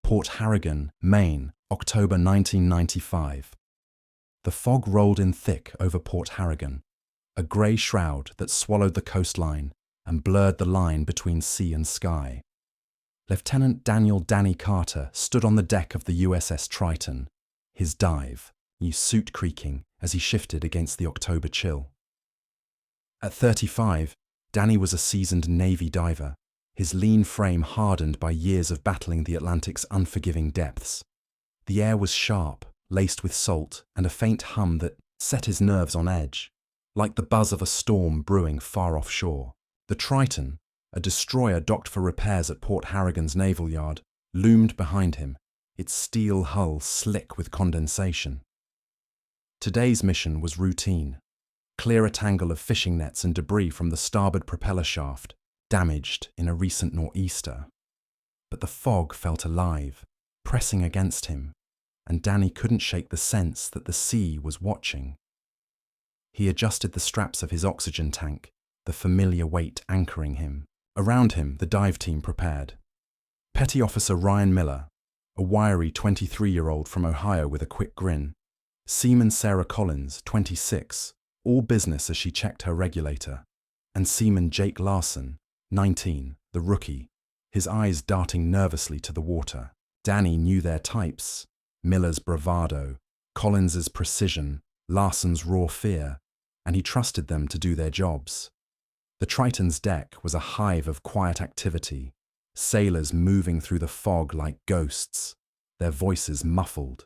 Port Harrigan, Maine, October 1995. The fog rolled in thick over Port Harrigan, a grey shroud that swallowed the coastline and blurred the line between sea and sky. Lieutenant Daniel "Danny" Carter stood on the deck of the USS Triton, his dive, his suit creaking as he shifted against the October chill. At 35, Danny was a seasoned Navy diver, his lean frame hardened by years of battling the Atlantic's unforgiving depths. The air was sharp, laced with salt, and a faint hum that set his nerves on edge, like the buzz of a storm brewing far offshore. The Triton, a destroyer docked for repairs at Port Harrigan's naval yard, loomed behind him, its steel hull slick with condensation. Today's mission was routine. Clear a tangle of fishing nets and debris from the starboard propeller shaft, damaged in a recent nor'easter. But the fog felt alive, pressing against him, and Danny couldn't shake the sense that the sea was watching. He adjusted the straps of his oxygen tank, the familiar weight anchoring him. Around him, the dive team prepared. Petty Officer Ryan Miller, a wiry 23-year-old from Ohio with a quick grin. Seaman Sarah Collins, 26, all business as she checked her regulator. And Seaman Jake Larson, 19, the rookie, his eyes darting nervously to the water. Danny knew their types: Miller's bravado, Collins's precision, Larson's raw fear, and he trusted them to do their jobs. The Triton's deck was a hive of quiet activity, sailors moving through the fog like ghosts, their voices muffled.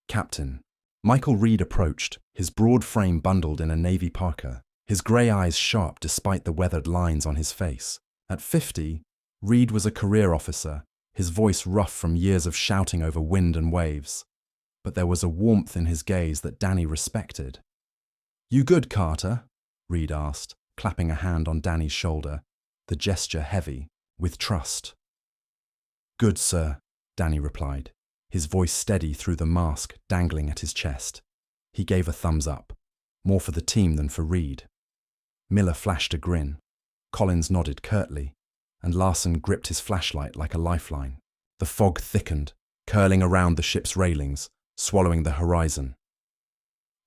Captain Michael Reed approached, his broad frame bundled in a navy parka, his grey eyes sharp despite the weathered lines on his face. At 50, Reed was a career officer, his voice rough from years of shouting over wind and waves. But there was a warmth in his gaze that Danny respected. "You good, Carter?" Reed asked, clapping a hand on Danny's shoulder, the gesture heavy, with trust. "Good, sir," Danny replied, his voice steady through the mask dangling at his chest. He gave a thumbs up, more for the team than for Reed. Miller flashed a grin. Collins nodded curtly, and Larson gripped his flashlight like a lifeline. The fog thickened, curling around the ship's railings, swallowing the horizon.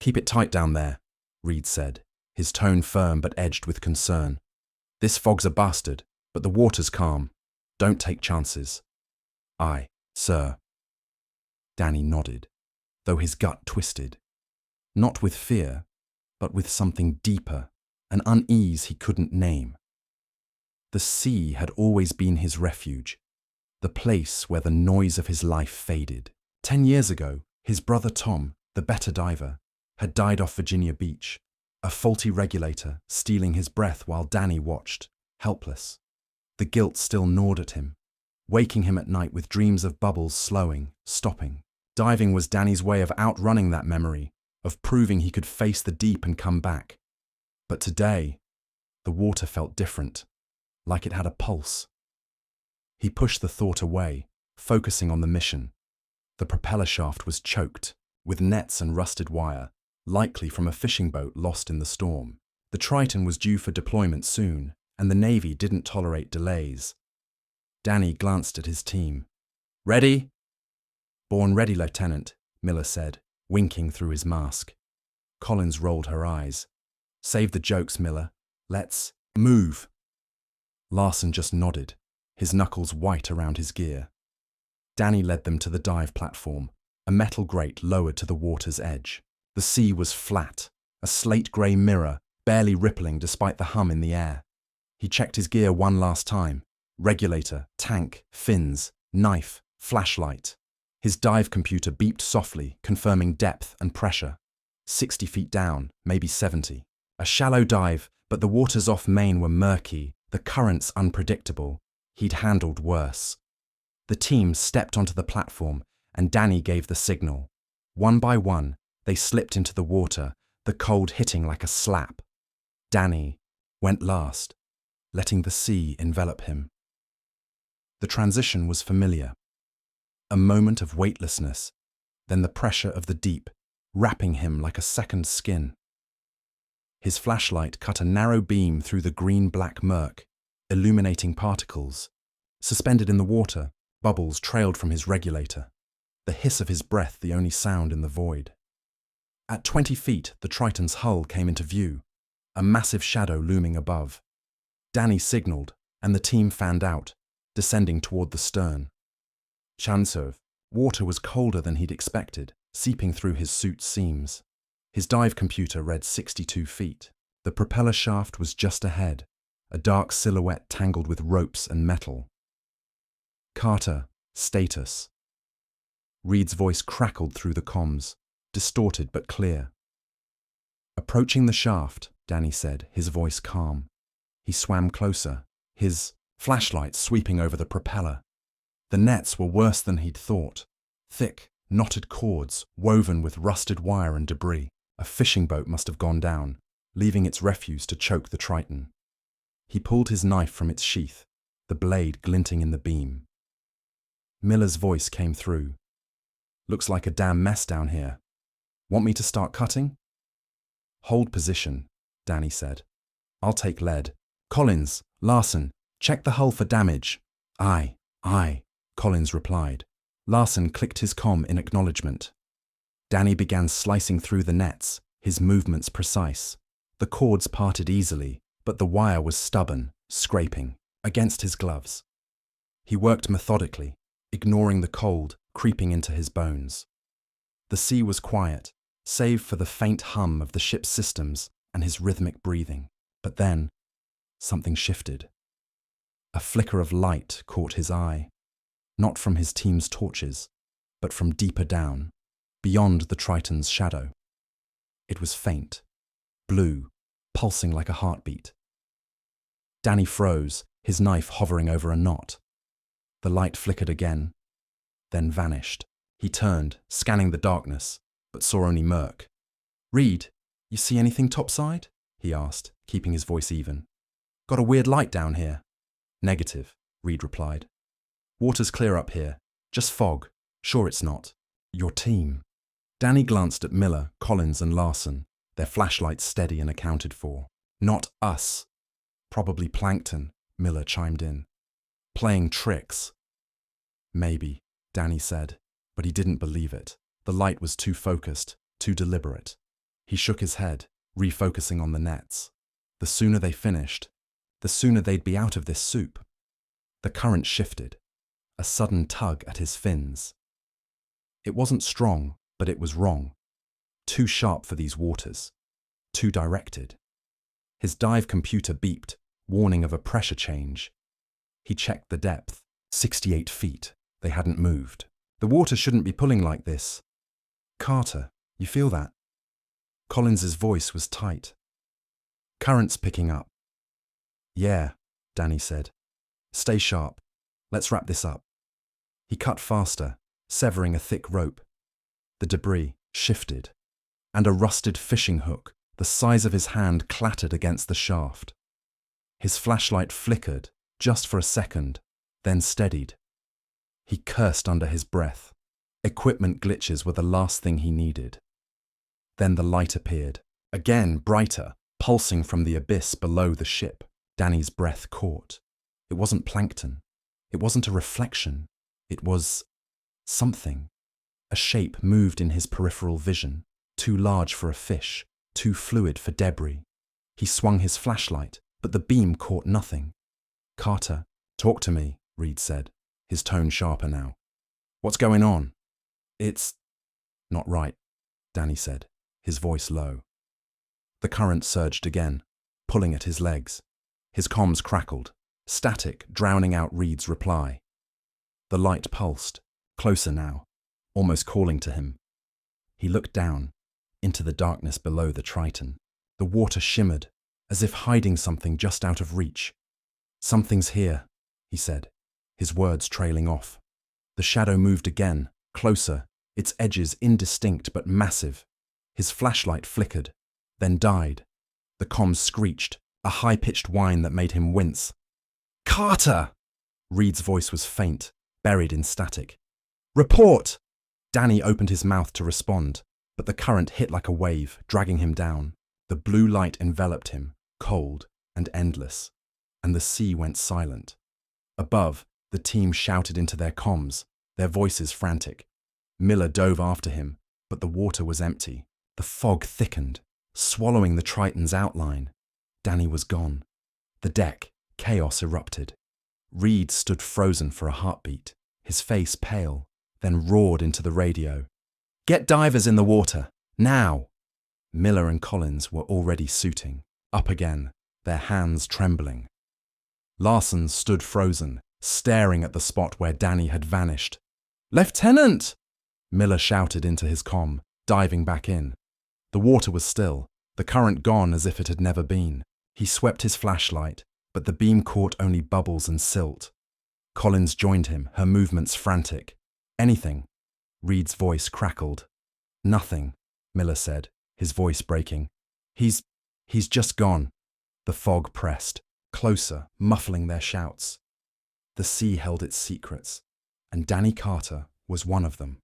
"Keep it tight down there," Reed said, his tone firm but edged with concern. "This fog's a bastard, but the water's calm. Don't take chances." "Aye, sir." Danny nodded, though his gut twisted. Not with fear, but with something deeper, an unease he couldn't name. The sea had always been his refuge, the place where the noise of his life faded. 10 years ago, his brother Tom, the better diver, had died off Virginia Beach, a faulty regulator stealing his breath while Danny watched, helpless. The guilt still gnawed at him, waking him at night with dreams of bubbles slowing, stopping. Diving was Danny's way of outrunning that memory, of proving he could face the deep and come back. But today, the water felt different, like it had a pulse. He pushed the thought away, focusing on the mission. The propeller shaft was choked, with nets and rusted wire, likely from a fishing boat lost in the storm. The Triton was due for deployment soon, and the Navy didn't tolerate delays. Danny glanced at his team. "Ready?" "Born ready, Lieutenant," Miller said, winking through his mask. Collins rolled her eyes. "Save the jokes, Miller. Let's move." Larson just nodded, his knuckles white around his gear. Danny led them to the dive platform, a metal grate lowered to the water's edge. The sea was flat, a slate-grey mirror, barely rippling despite the hum in the air. He checked his gear one last time. Regulator, tank, fins, knife, flashlight. His dive computer beeped softly, confirming depth and pressure. 60 feet down, maybe 70. A shallow dive, but the waters off Maine were murky, the currents unpredictable. He'd handled worse. The team stepped onto the platform, and Danny gave the signal. One by one, they slipped into the water, the cold hitting like a slap. Danny went last, letting the sea envelop him. The transition was familiar. A moment of weightlessness, then the pressure of the deep, wrapping him like a second skin. His flashlight cut a narrow beam through the green-black murk, illuminating particles, Suspended in the water, bubbles trailed from his regulator, the hiss of his breath the only sound in the void. At 20 feet, the Triton's hull came into view, a massive shadow looming above. Danny signaled, and the team fanned out, descending toward the stern. Unsolved. Water was colder than he'd expected, seeping through his suit's seams. His dive computer read 62 feet. The propeller shaft was just ahead, a dark silhouette tangled with ropes and metal. Carter, status. Reed's voice crackled through the comms, distorted but clear. Approaching the shaft, Danny said, his voice calm. He swam closer, his flashlight sweeping over the propeller. The nets were worse than he'd thought. Thick, knotted cords, woven with rusted wire and debris. A fishing boat must have gone down, leaving its refuse to choke the Triton. He pulled his knife from its sheath, the blade glinting in the beam. Miller's voice came through. Looks like a damn mess down here. Want me to start cutting? Hold position, Danny said. I'll take lead. Collins, Larson, check the hull for damage. Aye, Collins replied. Larson clicked his comm in acknowledgement. Danny began slicing through the nets, his movements precise. The cords parted easily, but the wire was stubborn, scraping, against his gloves. He worked methodically, ignoring the cold creeping into his bones. The sea was quiet, save for the faint hum of the ship's systems and his rhythmic breathing. But then, something shifted. A flicker of light caught his eye, not from his team's torches, but from deeper down, beyond the Triton's shadow. It was faint, blue, pulsing like a heartbeat. Danny froze, his knife hovering over a knot. The light flickered again, then vanished. He turned, scanning the darkness, but saw only murk. Reed, you see anything topside? He asked, keeping his voice even. Got a weird light down here. Negative, Reed replied. Water's clear up here. Just fog. Sure it's not. Your team. Danny glanced at Miller, Collins and Larson, their flashlights steady and accounted for. Not us. Probably plankton, Miller chimed in. Playing tricks. Maybe, Danny said, but he didn't believe it. The light was too focused, too deliberate. He shook his head, refocusing on the nets. The sooner they finished, the sooner they'd be out of this soup. The current shifted, a sudden tug at his fins. It wasn't strong, but it was wrong. Too sharp for these waters. Too directed. His dive computer beeped, warning of a pressure change. He checked the depth. 68 feet. They hadn't moved. The water shouldn't be pulling like this. Carter, you feel that? Collins's voice was tight. Current's picking up. Yeah, Danny said. Stay sharp. Let's wrap this up. He cut faster, severing a thick rope. The debris shifted, and a rusted fishing hook, the size of his hand, clattered against the shaft. His flashlight flickered, just for a second, then steadied. He cursed under his breath. Equipment glitches were the last thing he needed. Then the light appeared, again brighter, pulsing from the abyss below the ship. Danny's breath caught. It wasn't plankton. It wasn't a reflection. It was something. A shape moved in his peripheral vision, too large for a fish, too fluid for debris. He swung his flashlight, but the beam caught nothing. Carter, talk to me, Reed said, his tone sharper now. What's going on? It's not right, Danny said, his voice low. The current surged again, pulling at his legs. His comms crackled, static drowning out Reed's reply. The light pulsed, closer now, almost calling to him. He looked down, into the darkness below the Triton. The water shimmered, as if hiding something just out of reach. Something's here, he said, his words trailing off. The shadow moved again, closer, its edges indistinct but massive. His flashlight flickered, then died. The comms screeched, a high-pitched whine that made him wince. Carter! Reed's voice was faint, buried in static. Report! Danny opened his mouth to respond, but the current hit like a wave, dragging him down. The blue light enveloped him, cold and endless, and the sea went silent. Above, The team shouted into their comms, their voices frantic. Miller dove after him, but the water was empty. The fog thickened, swallowing the Triton's outline. Danny was gone. The deck, chaos erupted. Reed stood frozen for a heartbeat, his face pale, then roared into the radio. "Get divers in the water, now!" Miller and Collins were already suiting, up again, their hands trembling. Larson stood frozen, staring at the spot where Danny had vanished. "Lieutenant!" Miller shouted into his comm, diving back in. The water was still, the current gone as if it had never been. He swept his flashlight, but the beam caught only bubbles and silt. Collins joined him, her movements frantic. "Anything?" Reed's voice crackled. "Nothing," Miller said, his voice breaking. He's just gone." The fog pressed, closer, muffling their shouts. The sea held its secrets, and Danny Carter was one of them.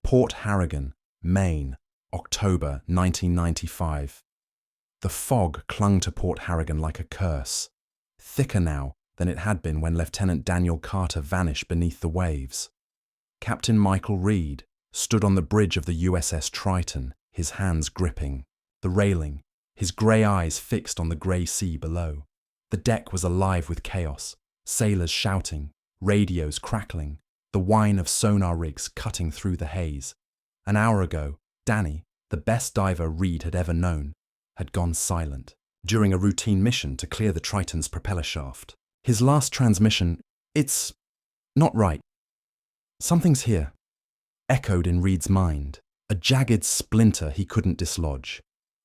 Port Harrigan, Maine, October 1995. The fog clung to Port Harrigan like a curse, thicker now than it had been when Lieutenant Daniel Carter vanished beneath the waves. Captain Michael Reed stood on the bridge of the USS Triton, his hands gripping the railing, his grey eyes fixed on the grey sea below. The deck was alive with chaos, sailors shouting, radios crackling, the whine of sonar rigs cutting through the haze. An hour ago, Danny, the best diver Reed had ever known, had gone silent during a routine mission to clear the Triton's propeller shaft. His last transmission, "It's not right. Something's here," echoed in Reed's mind, a jagged splinter he couldn't dislodge.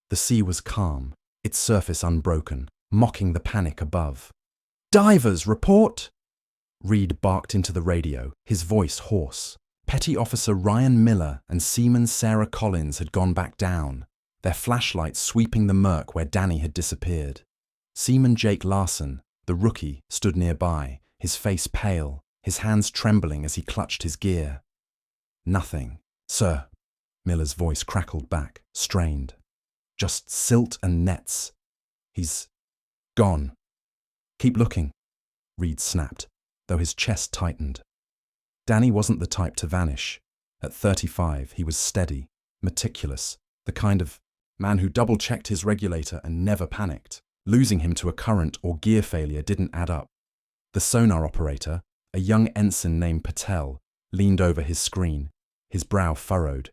The sea was calm, its surface unbroken, mocking the panic above. "Divers, report!" Reed barked into the radio, his voice hoarse. Petty Officer Ryan Miller and Seaman Sarah Collins had gone back down, their flashlights sweeping the murk where Danny had disappeared. Seaman Jake Larson, the rookie, stood nearby, his face pale, his hands trembling as he clutched his gear. "Nothing, sir," Miller's voice crackled back, strained. "Just silt and nets. He's gone." "Keep looking," Reed snapped, though his chest tightened. Danny wasn't the type to vanish. At 35, he was steady, meticulous, the kind of man who double-checked his regulator and never panicked. Losing him to a current or gear failure didn't add up. The sonar operator, a young ensign named Patel, leaned over his screen, his brow furrowed.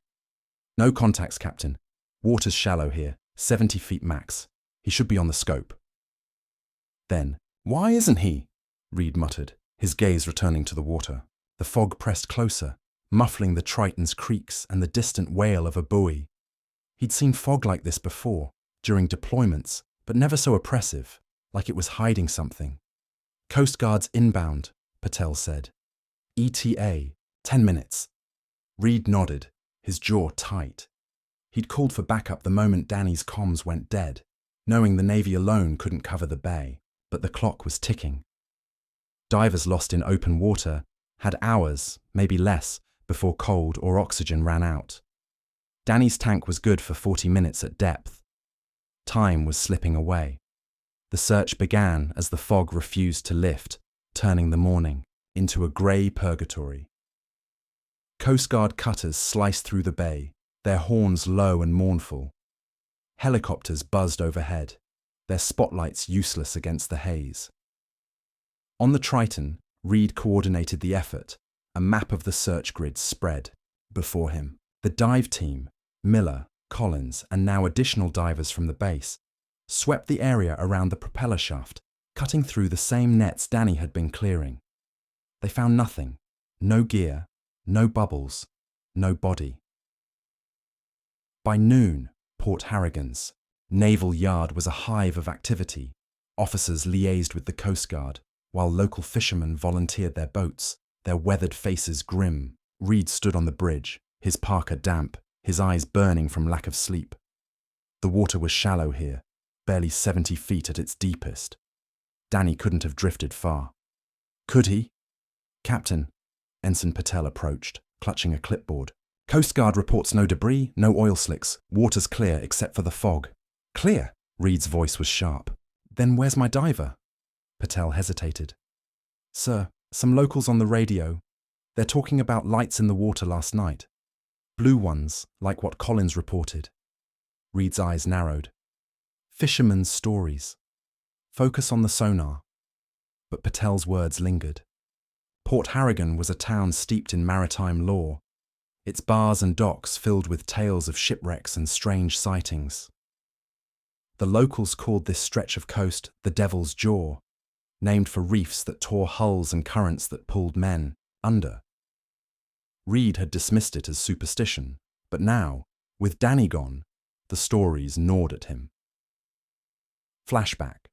"No contacts, Captain. Water's shallow here, 70 feet max. He should be on the scope." Then, "Why isn't he?" Reed muttered, his gaze returning to the water. The fog pressed closer, muffling the Triton's creaks and the distant wail of a buoy. He'd seen fog like this before, during deployments, but never so oppressive, like it was hiding something. "Coast Guard's inbound," Patel said. "ETA, 10 minutes. Reed nodded, his jaw tight. He'd called for backup the moment Danny's comms went dead, knowing the Navy alone couldn't cover the bay, but the clock was ticking. Divers lost in open water had hours, maybe less, before cold or oxygen ran out. Danny's tank was good for 40 minutes at depth. Time was slipping away. The search began as the fog refused to lift, turning the morning into a grey purgatory. Coast Guard cutters sliced through the bay, their horns low and mournful. Helicopters buzzed overhead, their spotlights useless against the haze. On the Triton, Reed coordinated the effort. A map of the search grid spread before him. The dive team, Miller, Collins, and now additional divers from the base, swept the area around the propeller shaft, cutting through the same nets Danny had been clearing. They found nothing. No gear, no bubbles, no body. By noon, Port Harrigan's naval yard was a hive of activity. Officers liaised with the Coast Guard, while local fishermen volunteered their boats, their weathered faces grim. Reed stood on the bridge, his parka damp, his eyes burning from lack of sleep. The water was shallow here, barely 70 feet at its deepest. Danny couldn't have drifted far. Could he? "Captain," Ensign Patel approached, clutching a clipboard. "Coast Guard reports no debris, no oil slicks. Water's clear except for the fog." "Clear?" Reed's voice was sharp. "Then where's my diver?" Patel hesitated. "Sir, Some locals on the radio. They're talking about lights in the water last night. Blue ones, like what Collins reported. Reed's eyes narrowed. Fishermen's stories. Focus on the sonar. But Patel's words lingered. Port Harrigan was a town steeped in maritime lore, its bars and docks filled with tales of shipwrecks and strange sightings. The locals called this stretch of coast the Devil's Jaw, named for reefs that tore hulls and currents that pulled men under. Reed had dismissed it as superstition, but now, with Danny gone, the stories gnawed at him. Flashback.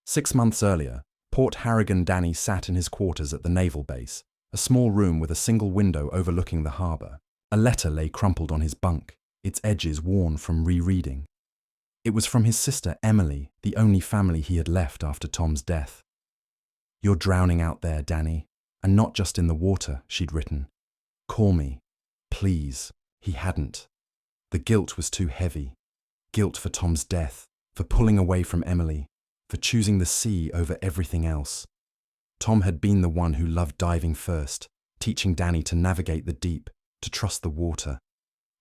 6 months earlier, Port Harrigan Danny sat in his quarters at the naval base, a small room with a single window overlooking the harbour. A letter lay crumpled on his bunk, its edges worn from rereading. It was from his sister Emily, the only family he had left after Tom's death. "You're drowning out there, Danny, and not just in the water," she'd written. "Call me, please." He hadn't. The guilt was too heavy. Guilt for Tom's death, for pulling away from Emily, for choosing the sea over everything else. Tom had been the one who loved diving first, teaching Danny to navigate the deep, to trust the water.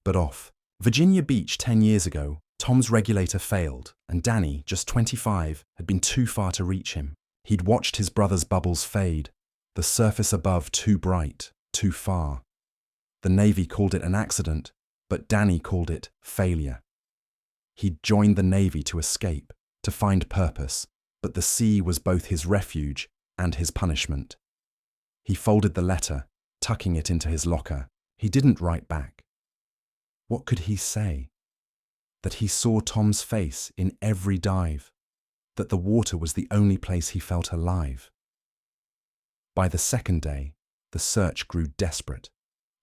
But off Virginia Beach 10 years ago, Tom's regulator failed, and Danny, just 25, had been too far to reach him. He'd watched his brother's bubbles fade, the surface above too bright, too far. The Navy called it an accident, but Danny called it failure. He'd joined the Navy to escape, to find purpose, but the sea was both his refuge and his punishment. He folded the letter, tucking it into his locker. He didn't write back. What could he say? That he saw Tom's face in every dive, that the water was the only place he felt alive. By the second day, the search grew desperate.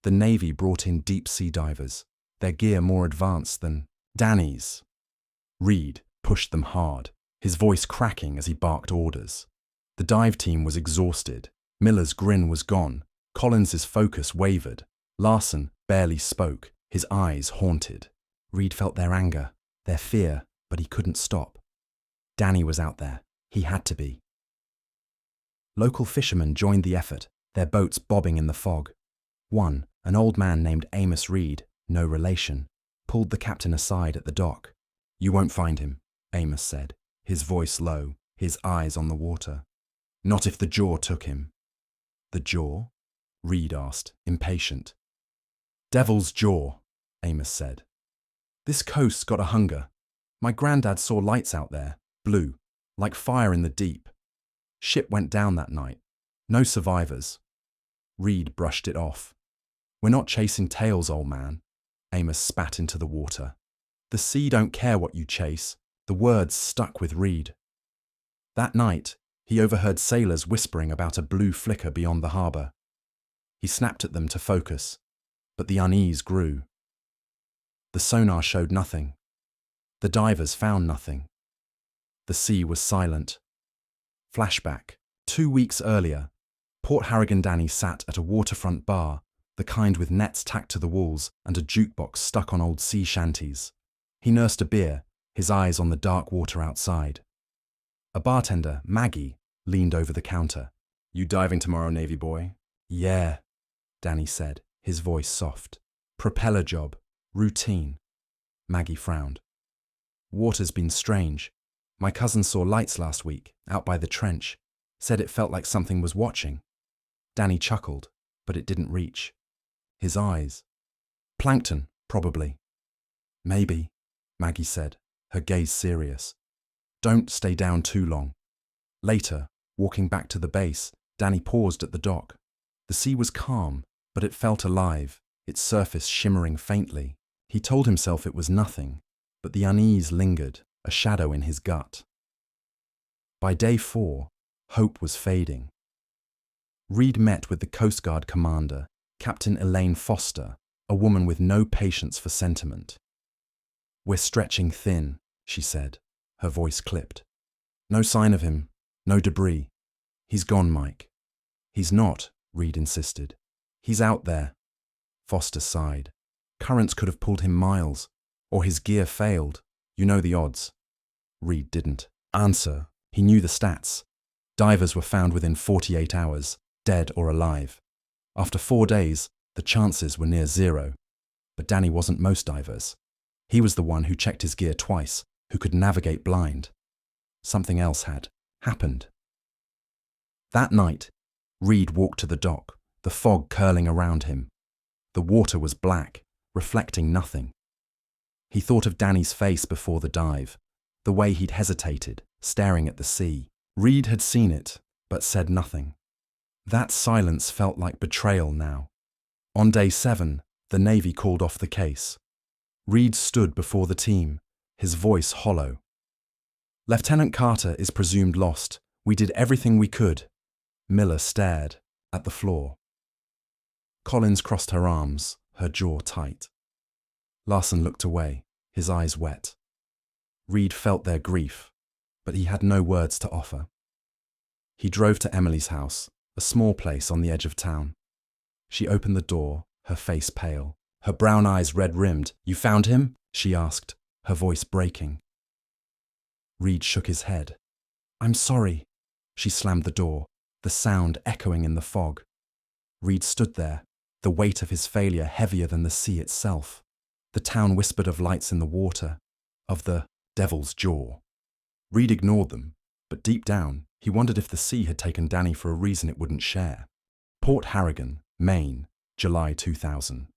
The Navy brought in deep-sea divers, their gear more advanced than Danny's. Reed pushed them hard, his voice cracking as he barked orders. The dive team was exhausted. Miller's grin was gone. Collins's focus wavered. Larson barely spoke, his eyes haunted. Reed felt their anger, their fear, but he couldn't stop. Danny was out there. He had to be. Local fishermen joined the effort, their boats bobbing in the fog. One, an old man named Amos Reed, no relation, pulled the captain aside at the dock. "You won't find him," Amos said, his voice low, his eyes on the water. "Not if the jaw took him." "The jaw?" Reed asked, impatient. "Devil's Jaw," Amos said. "This coast's got a hunger. My granddad saw lights out there, blue, like fire in the deep. Ship went down that night. No survivors." Reed brushed it off. "We're not chasing tails, old man." Amos spat into the water. "The sea don't care what you chase." The words stuck with Reed. That night, he overheard sailors whispering about a blue flicker beyond the harbour. He snapped at them to focus, but the unease grew. The sonar showed nothing. The divers found nothing. The sea was silent. Flashback. 2 weeks earlier, Port Harrigan Danny sat at a waterfront bar, the kind with nets tacked to the walls and a jukebox stuck on old sea shanties. He nursed a beer, his eyes on the dark water outside. A bartender, Maggie, leaned over the counter. "You diving tomorrow, Navy boy?" "Yeah," Danny said, his voice soft. "Propeller job. Routine." Maggie frowned. "Water's been strange. My cousin saw lights last week, out by the trench. Said it felt like something was watching." Danny chuckled, but it didn't reach. His eyes. "Plankton, probably." "Maybe," Maggie said, her gaze serious. "Don't stay down too long." Later, walking back to the base, Danny paused at the dock. The sea was calm, but it felt alive, its surface shimmering faintly. He told himself it was nothing, but the unease lingered, a shadow in his gut. By day 4, hope was fading. Reed met with the Coast Guard commander, Captain Elaine Foster, a woman with no patience for sentiment. "We're stretching thin," she said, her voice clipped. "No sign of him, no debris. He's gone, Mike." "He's not," Reed insisted. "He's out there." Foster sighed. "Currents could have pulled him miles, or his gear failed. You know the odds." Reed didn't answer. He knew the stats. Divers were found within 48 hours, dead or alive. After 4 days, the chances were near zero. But Danny wasn't most divers. He was the one who checked his gear twice, who could navigate blind. Something else had happened. That night, Reed walked to the dock, the fog curling around him. The water was black, reflecting nothing. He thought of Danny's face before the dive, the way he'd hesitated, staring at the sea. Reed had seen it, but said nothing. That silence felt like betrayal now. On day 7, the Navy called off the case. Reed stood before the team, his voice hollow. Lieutenant Carter is presumed lost. We did everything we could. Miller stared at the floor. Collins crossed her arms, her jaw tight. Larson looked away, his eyes wet. Reed felt their grief, but he had no words to offer. He drove to Emily's house, a small place on the edge of town. She opened the door, her face pale, her brown eyes red-rimmed. "You found him?" she asked, her voice breaking. Reed shook his head. "I'm sorry." She slammed the door, the sound echoing in the fog. Reed stood there, the weight of his failure heavier than the sea itself. The town whispered of lights in the water, of the devil's jaw. Reed ignored them, but deep down, he wondered if the sea had taken Danny for a reason it wouldn't share. Port Harrigan, Maine, July 2000.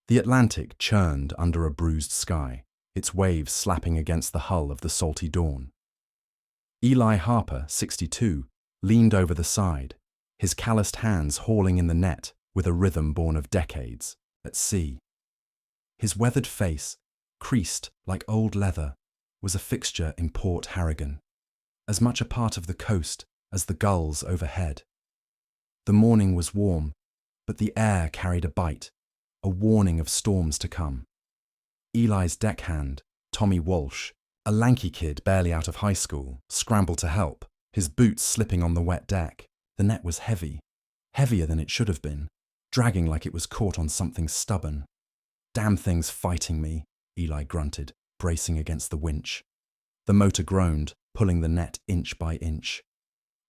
The Atlantic churned under a bruised sky, its waves slapping against the hull of the salty dawn. Eli Harper, 62, leaned over the side, his calloused hands hauling in the net with a rhythm born of decades, at sea. His weathered face, creased like old leather, was a fixture in Port Harrigan, as much a part of the coast as the gulls overhead. The morning was warm, but the air carried a bite, a warning of storms to come. Eli's deckhand, Tommy Walsh, a lanky kid barely out of high school, scrambled to help, his boots slipping on the wet deck. The net was heavy, heavier than it should have been, dragging like it was caught on something stubborn. "Damn thing's fighting me," Eli grunted, bracing against the winch. The motor groaned, pulling the net inch by inch.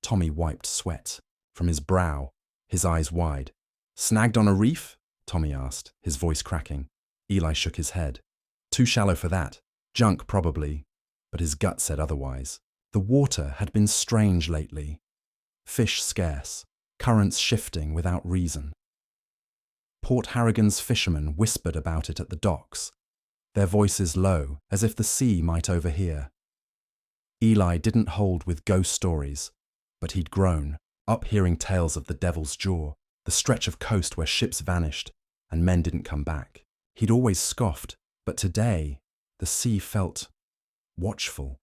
Tommy wiped sweat from his brow, his eyes wide. "Snagged on a reef?" Tommy asked, his voice cracking. Eli shook his head. "Too shallow for that. Junk, probably." But his gut said otherwise. The water had been strange lately. Fish scarce, currents shifting without reason. Port Harrigan's fishermen whispered about it at the docks, their voices low, as if the sea might overhear. Eli didn't hold with ghost stories, but he'd grown up hearing tales of the Devil's Jaw, the stretch of coast where ships vanished and men didn't come back. He'd always scoffed, but today the sea felt watchful.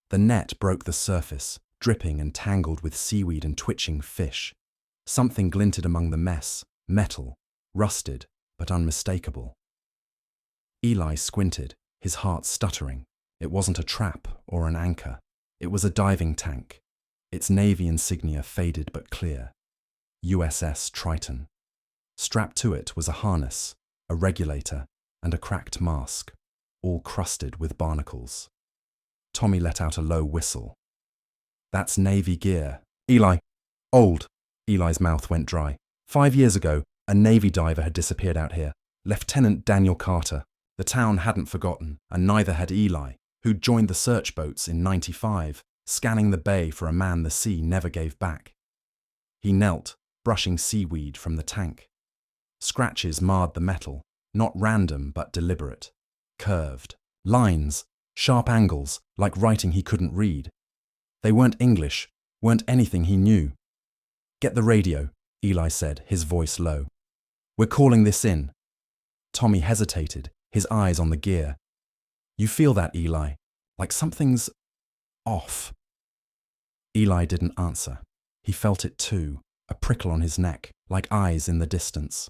The net broke the surface, dripping and tangled with seaweed and twitching fish. Something glinted among the mess, metal, rusted, but unmistakable. Eli squinted, his heart stuttering. It wasn't a trap or an anchor. It was a diving tank, its Navy insignia faded but clear. USS Triton. Strapped to it was a harness, a regulator, and a cracked mask, all crusted with barnacles. Tommy let out a low whistle. "That's Navy gear." "Eli, old." Eli's mouth went dry. 5 years ago, a Navy diver had disappeared out here, Lieutenant Daniel Carter. The town hadn't forgotten, and neither had Eli, who'd joined the search boats in '95, scanning the bay for a man the sea never gave back. He knelt, brushing seaweed from the tank. Scratches marred the metal, not random but deliberate. Curved. Lines, sharp angles, like writing he couldn't read. They weren't English, weren't anything he knew. "Get the radio," Eli said, his voice low. "We're calling this in." Tommy hesitated, his eyes on the gear. "You feel that, Eli? Like something's off." Eli didn't answer. He felt it too, a prickle on his neck, like eyes in the distance.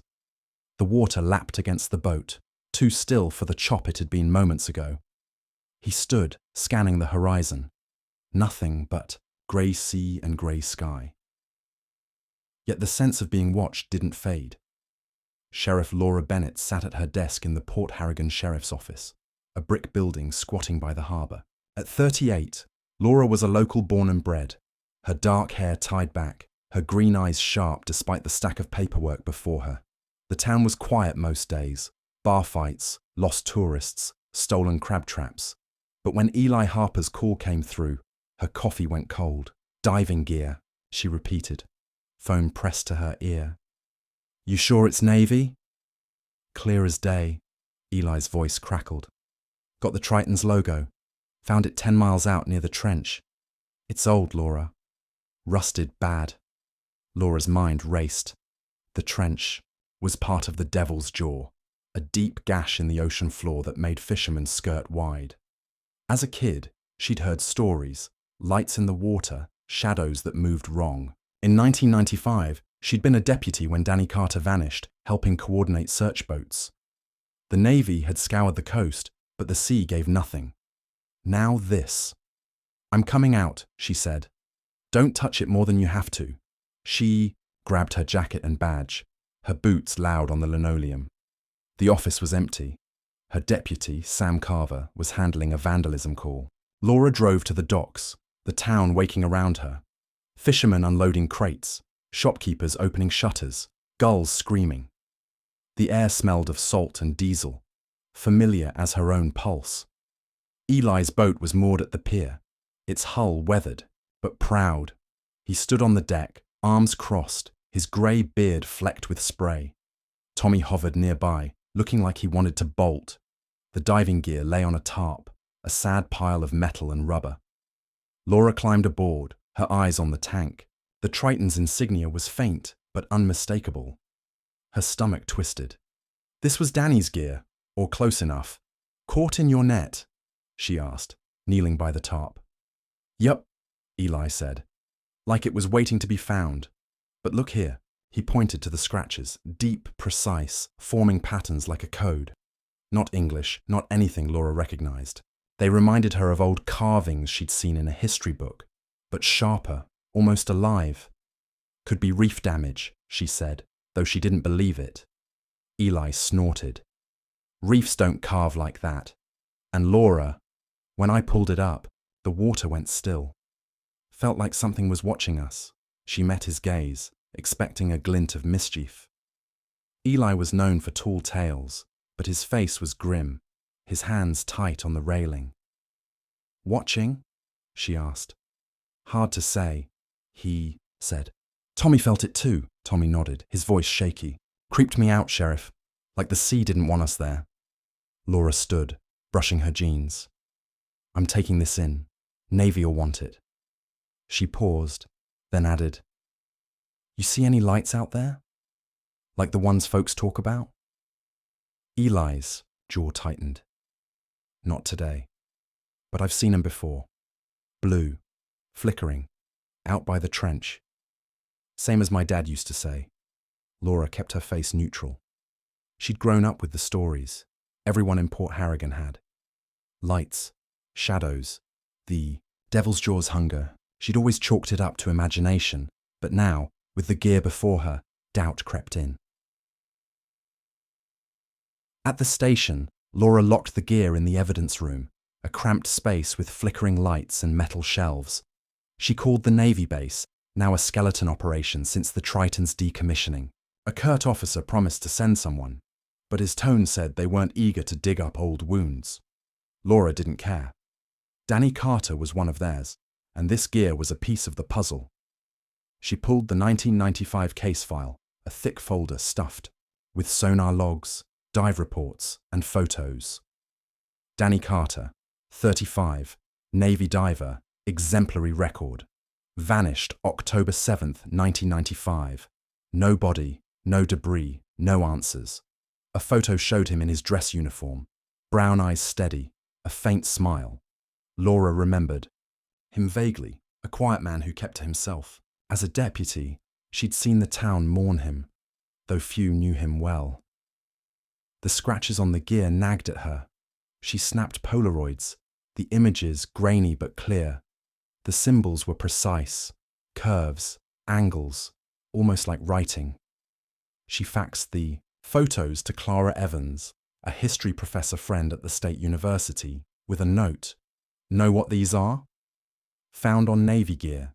The water lapped against the boat, too still for the chop it had been moments ago. He stood, scanning the horizon. Nothing but grey sea and grey sky. Yet the sense of being watched didn't fade. Sheriff Laura Bennett sat at her desk in the Port Harrigan Sheriff's Office, a brick building squatting by the harbour. At 38, Laura was a local born and bred, her dark hair tied back, her green eyes sharp despite the stack of paperwork before her. The town was quiet most days, bar fights, lost tourists, stolen crab traps. But when Eli Harper's call came through, her coffee went cold. Diving gear, she repeated, phone pressed to her ear. You sure it's Navy? Clear as day, Eli's voice crackled. Got the Triton's logo. Found it 10 miles out near the trench. It's old, Laura. Rusted bad. Laura's mind raced. The trench was part of the Devil's Jaw, a deep gash in the ocean floor that made fishermen skirt wide. As a kid, she'd heard stories, lights in the water, shadows that moved wrong. In 1995, she'd been a deputy when Danny Carter vanished, helping coordinate search boats. The Navy had scoured the coast, but the sea gave nothing. Now this. I'm coming out, she said. Don't touch it more than you have to. She grabbed her jacket and badge, her boots loud on the linoleum. The office was empty. Her deputy, Sam Carver, was handling a vandalism call. Laura drove to the docks, the town waking around her. Fishermen unloading crates, shopkeepers opening shutters, gulls screaming. The air smelled of salt and diesel, familiar as her own pulse. Eli's boat was moored at the pier, its hull weathered, but proud. He stood on the deck, arms crossed, his grey beard flecked with spray. Tommy hovered nearby, looking like he wanted to bolt. The diving gear lay on a tarp, a sad pile of metal and rubber. Laura climbed aboard, her eyes on the tank. The Triton's insignia was faint, but unmistakable. Her stomach twisted. This was Danny's gear, or close enough. Caught in your net? She asked, kneeling by the tarp. Yup, Eli said, like it was waiting to be found. But look here. He pointed to the scratches, deep, precise, forming patterns like a code. Not English, not anything Laura recognized. They reminded her of old carvings she'd seen in a history book, but sharper, almost alive. Could be reef damage, she said, though she didn't believe it. Eli snorted. Reefs don't carve like that. And Laura, when I pulled it up, the water went still. Felt like something was watching us. She met his gaze, expecting a glint of mischief. Eli was known for tall tales, but his face was grim, his hands tight on the railing. Watching? She asked. Hard to say, he said. Tommy felt it too, Tommy nodded, his voice shaky. Creeped me out, Sheriff, like the sea didn't want us there. Laura stood, brushing her jeans. I'm taking this in. Navy'll want it. She paused, then added, You see any lights out there? Like the ones folks talk about? Eli's jaw tightened. Not today. But I've seen 'em before. Blue, flickering, out by the trench. Same as my dad used to say. Laura kept her face neutral. She'd grown up with the stories. Everyone in Port Harrigan had. Lights, shadows, the devil's jaws hunger. She'd always chalked it up to imagination, but now, with the gear before her, doubt crept in. At the station, Laura locked the gear in the evidence room, a cramped space with flickering lights and metal shelves. She called the Navy base, now a skeleton operation since the Triton's decommissioning. A curt officer promised to send someone, but his tone said they weren't eager to dig up old wounds. Laura didn't care. Danny Carter was one of theirs, and this gear was a piece of the puzzle. She pulled the 1995 case file, a thick folder stuffed, with sonar logs, dive reports, and photos. Danny Carter, 35, Navy diver, exemplary record. Vanished October 7th, 1995. No body, no debris, no answers. A photo showed him in his dress uniform, brown eyes steady, a faint smile. Laura remembered him vaguely, a quiet man who kept to himself. As a deputy, she'd seen the town mourn him, though few knew him well. The scratches on the gear nagged at her. She snapped Polaroids, the images grainy but clear. The symbols were precise, curves, angles, almost like writing. She faxed the photos to Clara Evans, a history professor friend at the State University, with a note. Know what these are? Found on Navy gear,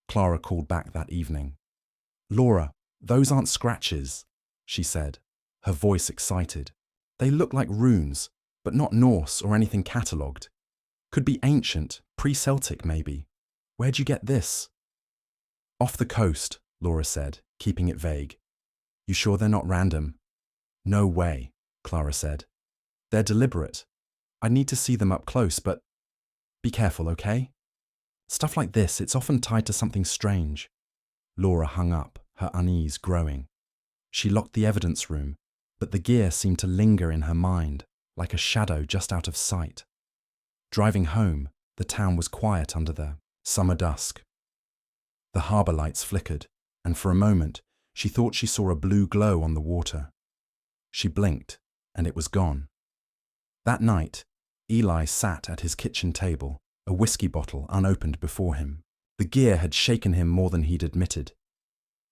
Clara called back that evening. Laura, those aren't scratches, she said, her voice excited. They look like runes, but not Norse or anything catalogued. Could be ancient, pre-Celtic maybe. Where'd you get this? Off the coast, Laura said, keeping it vague. You sure they're not random? No way, Clara said. They're deliberate. I need to see them up close, but be careful, okay? Stuff like this, it's often tied to something strange. Laura hung up, her unease growing. She locked the evidence room, but the gear seemed to linger in her mind, like a shadow just out of sight. Driving home, the town was quiet under the summer dusk. The harbour lights flickered, and for a moment, she thought she saw a blue glow on the water. She blinked, and it was gone. That night, Eli sat at his kitchen table, a whiskey bottle unopened before him. The gear had shaken him more than he'd admitted.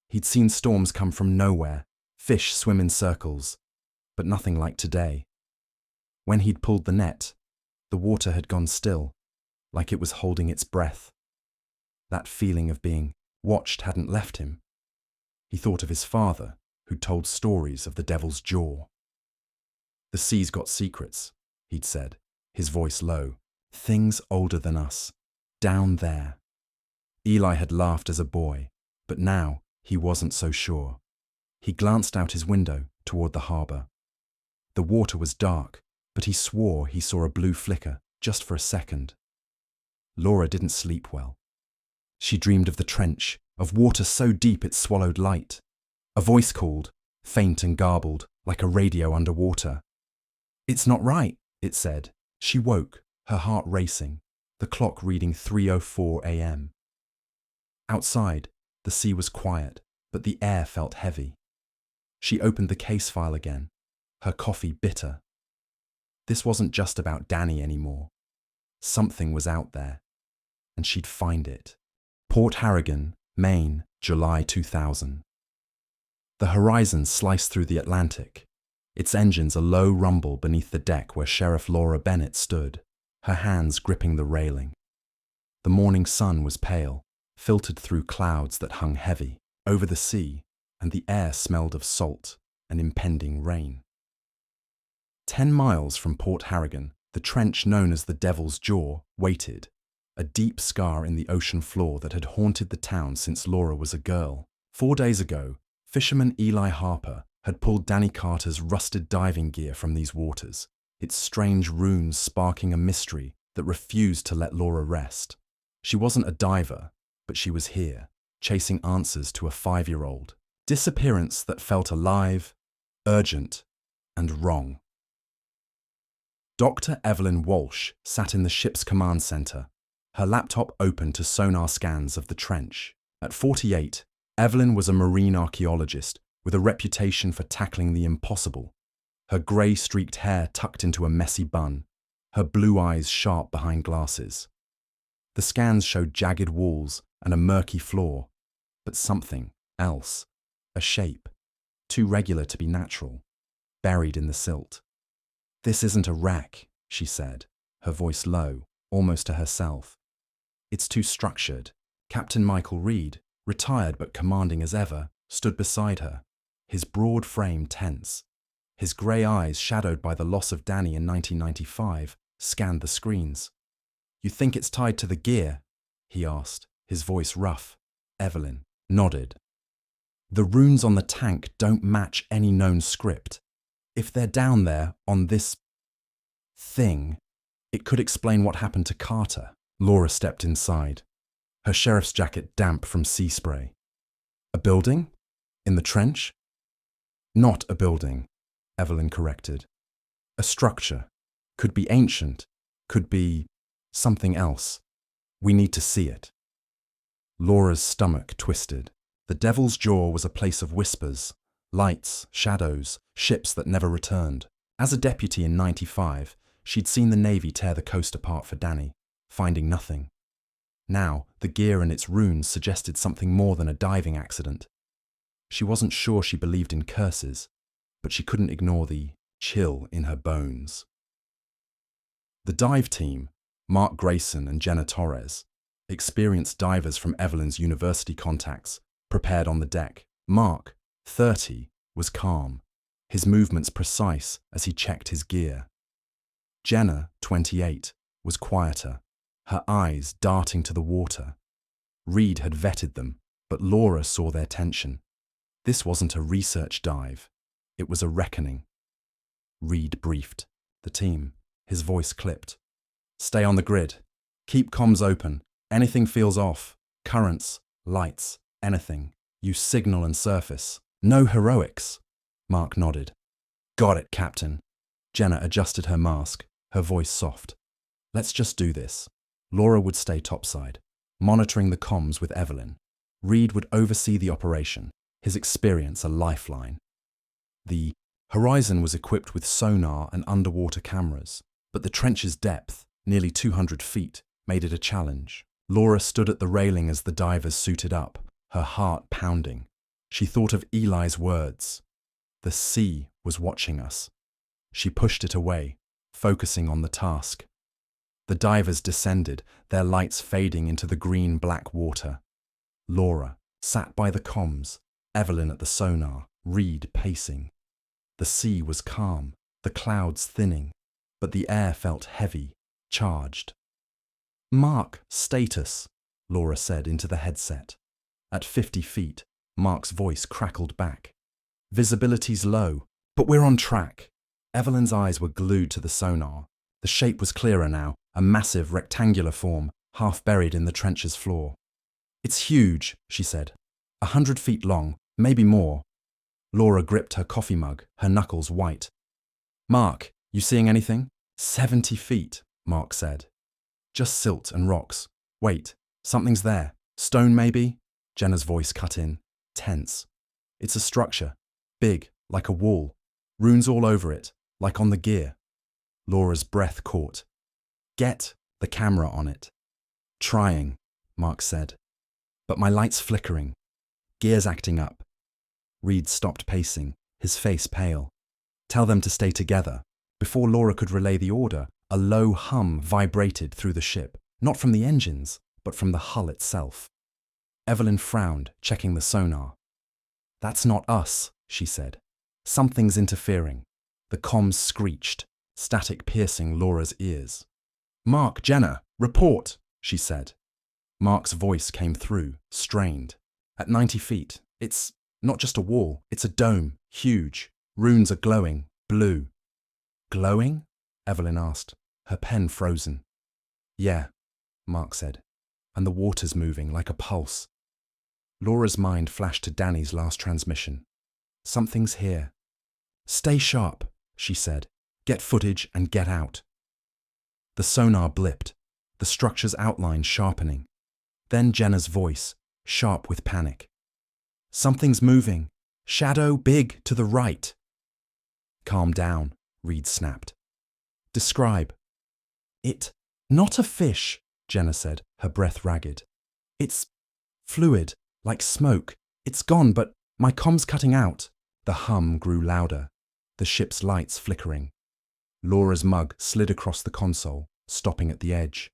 He'd seen storms come from nowhere, fish swim in circles, but nothing like today. When he'd pulled the net, the water had gone still, like it was holding its breath. That feeling of being watched hadn't left him. He thought of his father, who'd told stories of the devil's jaw. The sea's got secrets, he'd said, his voice low. Things older than us, down there. Eli had laughed as a boy, but now he wasn't so sure. He glanced out his window toward the harbour. The water was dark, but he swore he saw a blue flicker just for a second. Laura didn't sleep well. She dreamed of the trench, of water so deep it swallowed light. A voice called, faint and garbled, like a radio underwater. It's not right, it said. She woke, her heart racing, the clock reading 3:04 a.m. Outside, the sea was quiet, but the air felt heavy. She opened the case file again, her coffee bitter. This wasn't just about Danny anymore. Something was out there, and she'd find it. Port Harrigan, Maine, July 2000. The horizon sliced through the Atlantic, its engines a low rumble beneath the deck where Sheriff Laura Bennett stood, her hands gripping the railing. The morning sun was pale, filtered through clouds that hung heavy over the sea, and the air smelled of salt and impending rain. 10 miles from Port Harrigan, the trench known as the Devil's Jaw waited, a deep scar in the ocean floor that had haunted the town since Laura was a girl. 4 days ago, fisherman Eli Harper had pulled Danny Carter's rusted diving gear from these waters, its strange runes sparking a mystery that refused to let Laura rest. She wasn't a diver, but she was here, chasing answers to a 5-year-old. Disappearance that felt alive, urgent, and wrong. Dr. Evelyn Walsh sat in the ship's command center, her laptop open to sonar scans of the trench. At 48, Evelyn was a marine archaeologist with a reputation for tackling the impossible, her grey-streaked hair tucked into a messy bun, her blue eyes sharp behind glasses. The scans showed jagged walls and a murky floor, but something else, a shape, too regular to be natural, buried in the silt. This isn't a wreck, she said, her voice low, almost to herself. It's too structured. Captain Michael Reed, retired but commanding as ever, stood beside her, his broad frame tense. His grey eyes, shadowed by the loss of Danny in 1995, scanned the screens. You think it's tied to the gear? He asked, his voice rough. Evelyn nodded. The runes on the tank don't match any known script. If they're down there on this thing, it could explain what happened to Carter. Laura stepped inside, her sheriff's jacket damp from sea spray. A building? In the trench? Not a building, Evelyn corrected. A structure. Could be ancient, could be something else. We need to see it. Laura's stomach twisted. The Devil's Jaw was a place of whispers, lights, shadows, ships that never returned. As a deputy in 95, she'd seen the Navy tear the coast apart for Danny, finding nothing. Now, the gear and its runes suggested something more than a diving accident. She wasn't sure she believed in curses, but she couldn't ignore the chill in her bones. The dive team, Mark Grayson and Jenna Torres, experienced divers from Evelyn's university contacts, prepared on the deck. Mark, 30, was calm, his movements precise as he checked his gear. Jenna, 28, was quieter, her eyes darting to the water. Reed had vetted them, but Laura saw their tension. This wasn't a research dive, it was a reckoning. Reed briefed the team, his voice clipped. Stay on the grid. Keep comms open. Anything feels off. Currents, lights, anything. Use signal and surface. No heroics. Mark nodded. Got it, Captain. Jenna adjusted her mask, her voice soft. Let's just do this. Laura would stay topside, monitoring the comms with Evelyn. Reed would oversee the operation, his experience a lifeline. The Horizon was equipped with sonar and underwater cameras, but the trench's depth, nearly 200 feet, made it a challenge. Laura stood at the railing as the divers suited up, her heart pounding. She thought of Eli's words. The sea was watching us. She pushed it away, focusing on the task. The divers descended, their lights fading into the green-black water. Laura sat by the comms, Evelyn at the sonar, Reed pacing. The sea was calm, the clouds thinning, but the air felt heavy, charged. Mark, status, Laura said into the headset. At 50 feet, Mark's voice crackled back. Visibility's low, but we're on track. Evelyn's eyes were glued to the sonar. The shape was clearer now, a massive rectangular form, half buried in the trench's floor. It's huge, she said. 100 feet long, maybe more. Laura gripped her coffee mug, her knuckles white. Mark, you seeing anything? 70 feet, Mark said. Just silt and rocks. Wait, something's there. Stone maybe? Jenna's voice cut in, tense. It's a structure, big, like a wall. Runes all over it, like on the gear. Laura's breath caught. Get the camera on it. Trying, Mark said. But my light's flickering. Gear's acting up. Reed stopped pacing, his face pale. Tell them to stay together. Before Laura could relay the order, a low hum vibrated through the ship, not from the engines, but from the hull itself. Evelyn frowned, checking the sonar. That's not us, she said. Something's interfering. The comms screeched, static piercing Laura's ears. Mark, Jenna, report, she said. Mark's voice came through, strained. At 90 feet, it's not just a wall, it's a dome, huge. Runes are glowing, blue. Glowing? Evelyn asked, her pen frozen. Yeah, Mark said, and the water's moving like a pulse. Laura's mind flashed to Danny's last transmission. Something's here. Stay sharp, she said. Get footage and get out. The sonar blipped, the structure's outline sharpening. Then Jenna's voice, sharp with panic. Something's moving. Shadow big to the right. Calm down, Reed snapped. Describe. It. Not a fish, Jenna said, her breath ragged. It's fluid, like smoke. It's gone, but my comm's cutting out. The hum grew louder, the ship's lights flickering. Laura's mug slid across the console, stopping at the edge.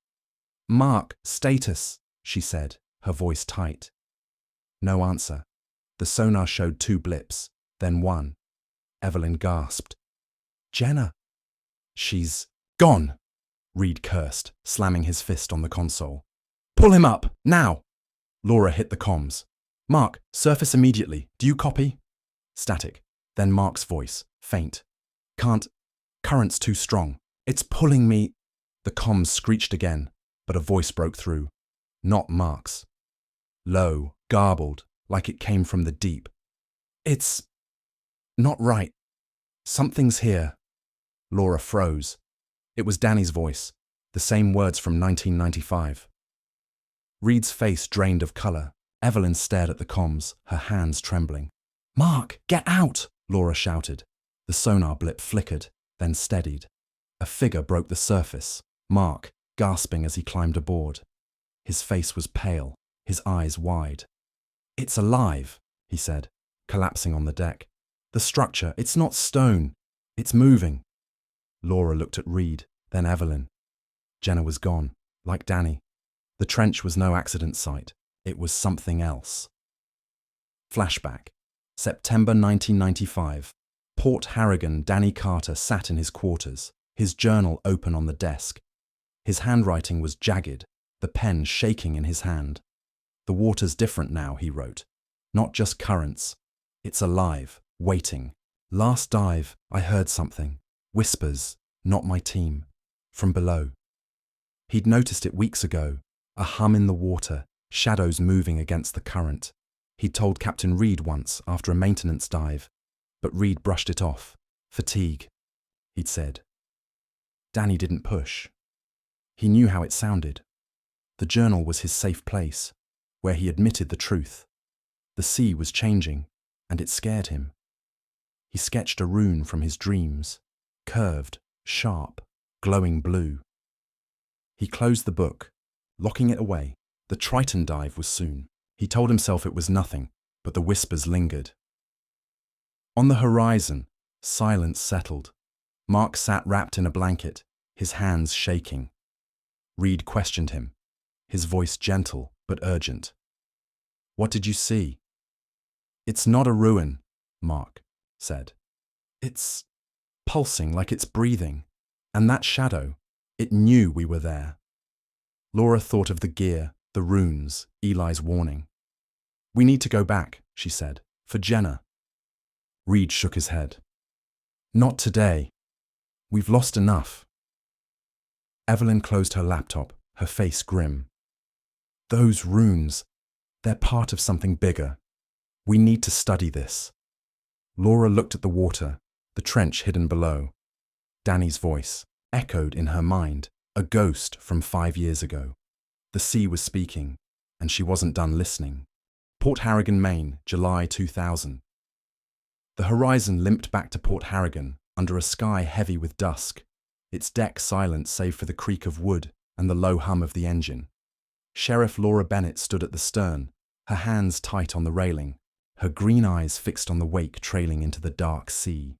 Mark, status, she said, her voice tight. No answer. The sonar showed 2 blips, then 1. Evelyn gasped. Jenna. She's gone, Reed cursed, slamming his fist on the console. Pull him up, now! Laura hit the comms. Mark, surface immediately. Do you copy? Static. Then Mark's voice, faint. Can't. Current's too strong. It's pulling me. The comms screeched again, but a voice broke through. Not Mark's. Low, garbled, like it came from the deep. It's not right. Something's here. Laura froze. It was Danny's voice, the same words from 1995. Reed's face drained of colour. Evelyn stared at the comms, her hands trembling. Mark, get out! Laura shouted. The sonar blip flickered, then steadied. A figure broke the surface, Mark, gasping as he climbed aboard. His face was pale, his eyes wide. It's alive, he said, collapsing on the deck. The structure, it's not stone. It's moving. Laura looked at Reed, then Evelyn. Jenna was gone, like Danny. The trench was no accident site. It was something else. Flashback. September 1995. Port Harrigan, Danny Carter sat in his quarters, his journal open on the desk. His handwriting was jagged, the pen shaking in his hand. "The water's different now," he wrote. "Not just currents. It's alive, waiting. Last dive, I heard something. Whispers, not my team. From below." He'd noticed it weeks ago, a hum in the water, shadows moving against the current. He'd told Captain Reed once after a maintenance dive, but Reed brushed it off. "Fatigue," he'd said. Danny didn't push. He knew how it sounded. The journal was his safe place, where he admitted the truth. The sea was changing, and it scared him. He sketched a rune from his dreams, curved, sharp, glowing blue. He closed the book, locking it away. The Triton dive was soon. He told himself it was nothing, but the whispers lingered. On the horizon, silence settled. Mark sat wrapped in a blanket, his hands shaking. Reed questioned him, his voice gentle but urgent. "What did you see?" "It's not a ruin," Mark said. "It's pulsing like it's breathing. And that shadow, it knew we were there." Laura thought of the gear, the runes, Eli's warning. "We need to go back," she said, "for Jenna." Reed shook his head. "Not today. We've lost enough." Evelyn closed her laptop, her face grim. "Those runes, they're part of something bigger. We need to study this." Laura looked at the water, the trench hidden below. Danny's voice echoed in her mind, a ghost from 5 years ago. The sea was speaking, and she wasn't done listening. Port Harrigan, Maine, July 2000. The horizon limped back to Port Harrigan, under a sky heavy with dusk, its deck silent save for the creak of wood and the low hum of the engine. Sheriff Laura Bennett stood at the stern, her hands tight on the railing, her green eyes fixed on the wake trailing into the dark sea.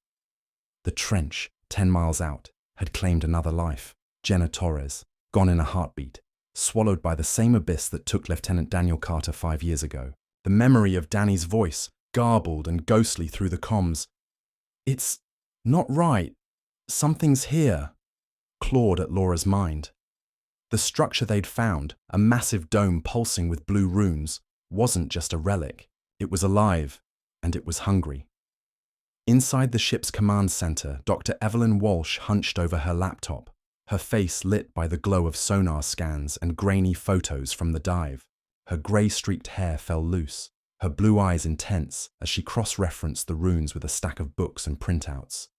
The trench, 10 miles out, had claimed another life, Jenna Torres, gone in a heartbeat, swallowed by the same abyss that took Lieutenant Daniel Carter 5 years ago. The memory of Danny's voice, garbled and ghostly through the comms. "It's not right. Something's here," clawed at Laura's mind. The structure they'd found, a massive dome pulsing with blue runes, wasn't just a relic. It was alive, and it was hungry. Inside the ship's command center, Dr. Evelyn Walsh hunched over her laptop, her face lit by the glow of sonar scans and grainy photos from the dive. Her grey-streaked hair fell loose, her blue eyes intense as she cross-referenced the runes with a stack of books and printouts.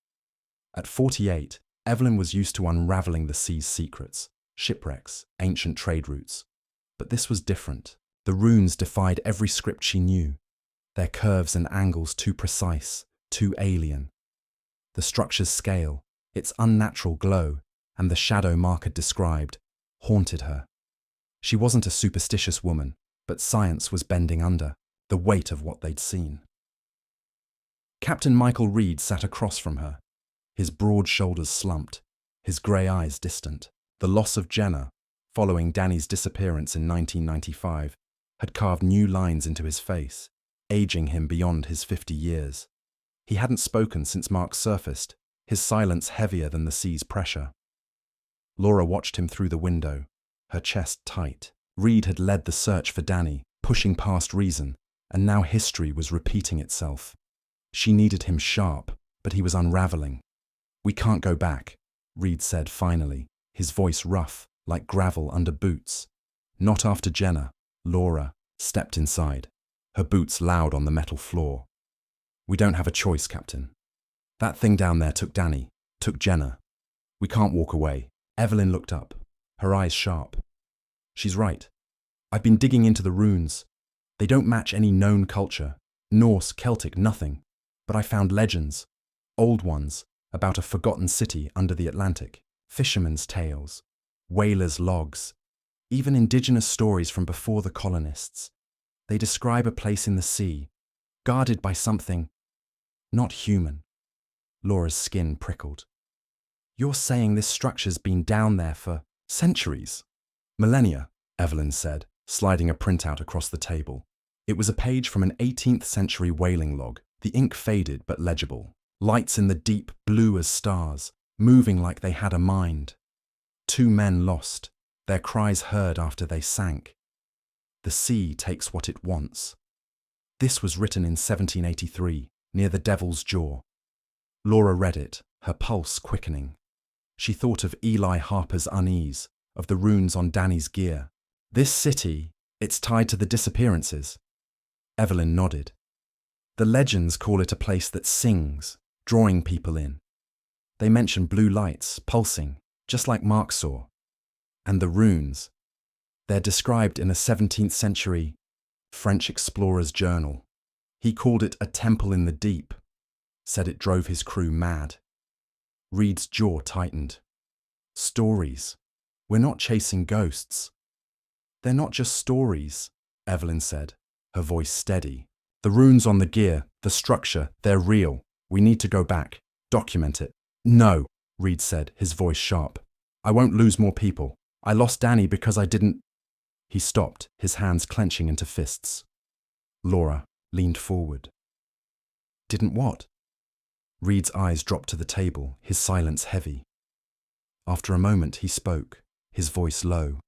At 48, Evelyn was used to unraveling the sea's secrets, shipwrecks, ancient trade routes. But this was different. The runes defied every script she knew, their curves and angles too precise, too alien. The structure's scale, its unnatural glow, and the shadow Mark had described, haunted her. She wasn't a superstitious woman, but science was bending under, the weight of what they'd seen. Captain Michael Reed sat across from her, his broad shoulders slumped, his grey eyes distant. The loss of Jenna, following Danny's disappearance in 1995, had carved new lines into his face, aging him beyond his 50 years. He hadn't spoken since Mark surfaced, his silence heavier than the sea's pressure. Laura watched him through the window, her chest tight. Reed had led the search for Danny, pushing past reason, and now history was repeating itself. She needed him sharp, but he was unraveling. "We can't go back," Reed said finally, his voice rough, like gravel under boots. "Not after Jenna." Laura stepped inside, her boots loud on the metal floor. "We don't have a choice, Captain. That thing down there took Danny, took Jenna. We can't walk away." Evelyn looked up, her eyes sharp. "She's right. I've been digging into the runes. They don't match any known culture, Norse, Celtic, nothing. But I found legends, old ones, about a forgotten city under the Atlantic, fishermen's tales, whalers' logs, even indigenous stories from before the colonists. They describe a place in the sea, guarded by something not human." Laura's skin prickled. "You're saying this structure's been down there for centuries, millennia?" Evelyn said, sliding a printout across the table. It was a page from an 18th century whaling log, the ink faded but legible. Lights in the deep, blue as stars, moving like they had a mind. 2 men lost, their cries heard after they sank. The sea takes what it wants. This was written in 1783, near the Devil's Jaw. Laura read it, her pulse quickening. She thought of Eli Harper's unease, of the runes on Danny's gear. This city, it's tied to the disappearances. Evelyn nodded. The legends call it a place that sings, drawing people in. They mention blue lights, pulsing, just like Mark saw. And the runes. They're described in a 17th century French explorer's journal. He called it a temple in the deep, said it drove his crew mad. Reed's jaw tightened. Stories. We're not chasing ghosts. They're not just stories, Evelyn said, her voice steady. The runes on the gear, the structure, they're real. We need to go back, document it. No, Reed said, his voice sharp. I won't lose more people. I lost Danny because I didn't. He stopped, his hands clenching into fists. Laura leaned forward. Didn't what? Reed's eyes dropped to the table, his silence heavy. After a moment he spoke, his voice low.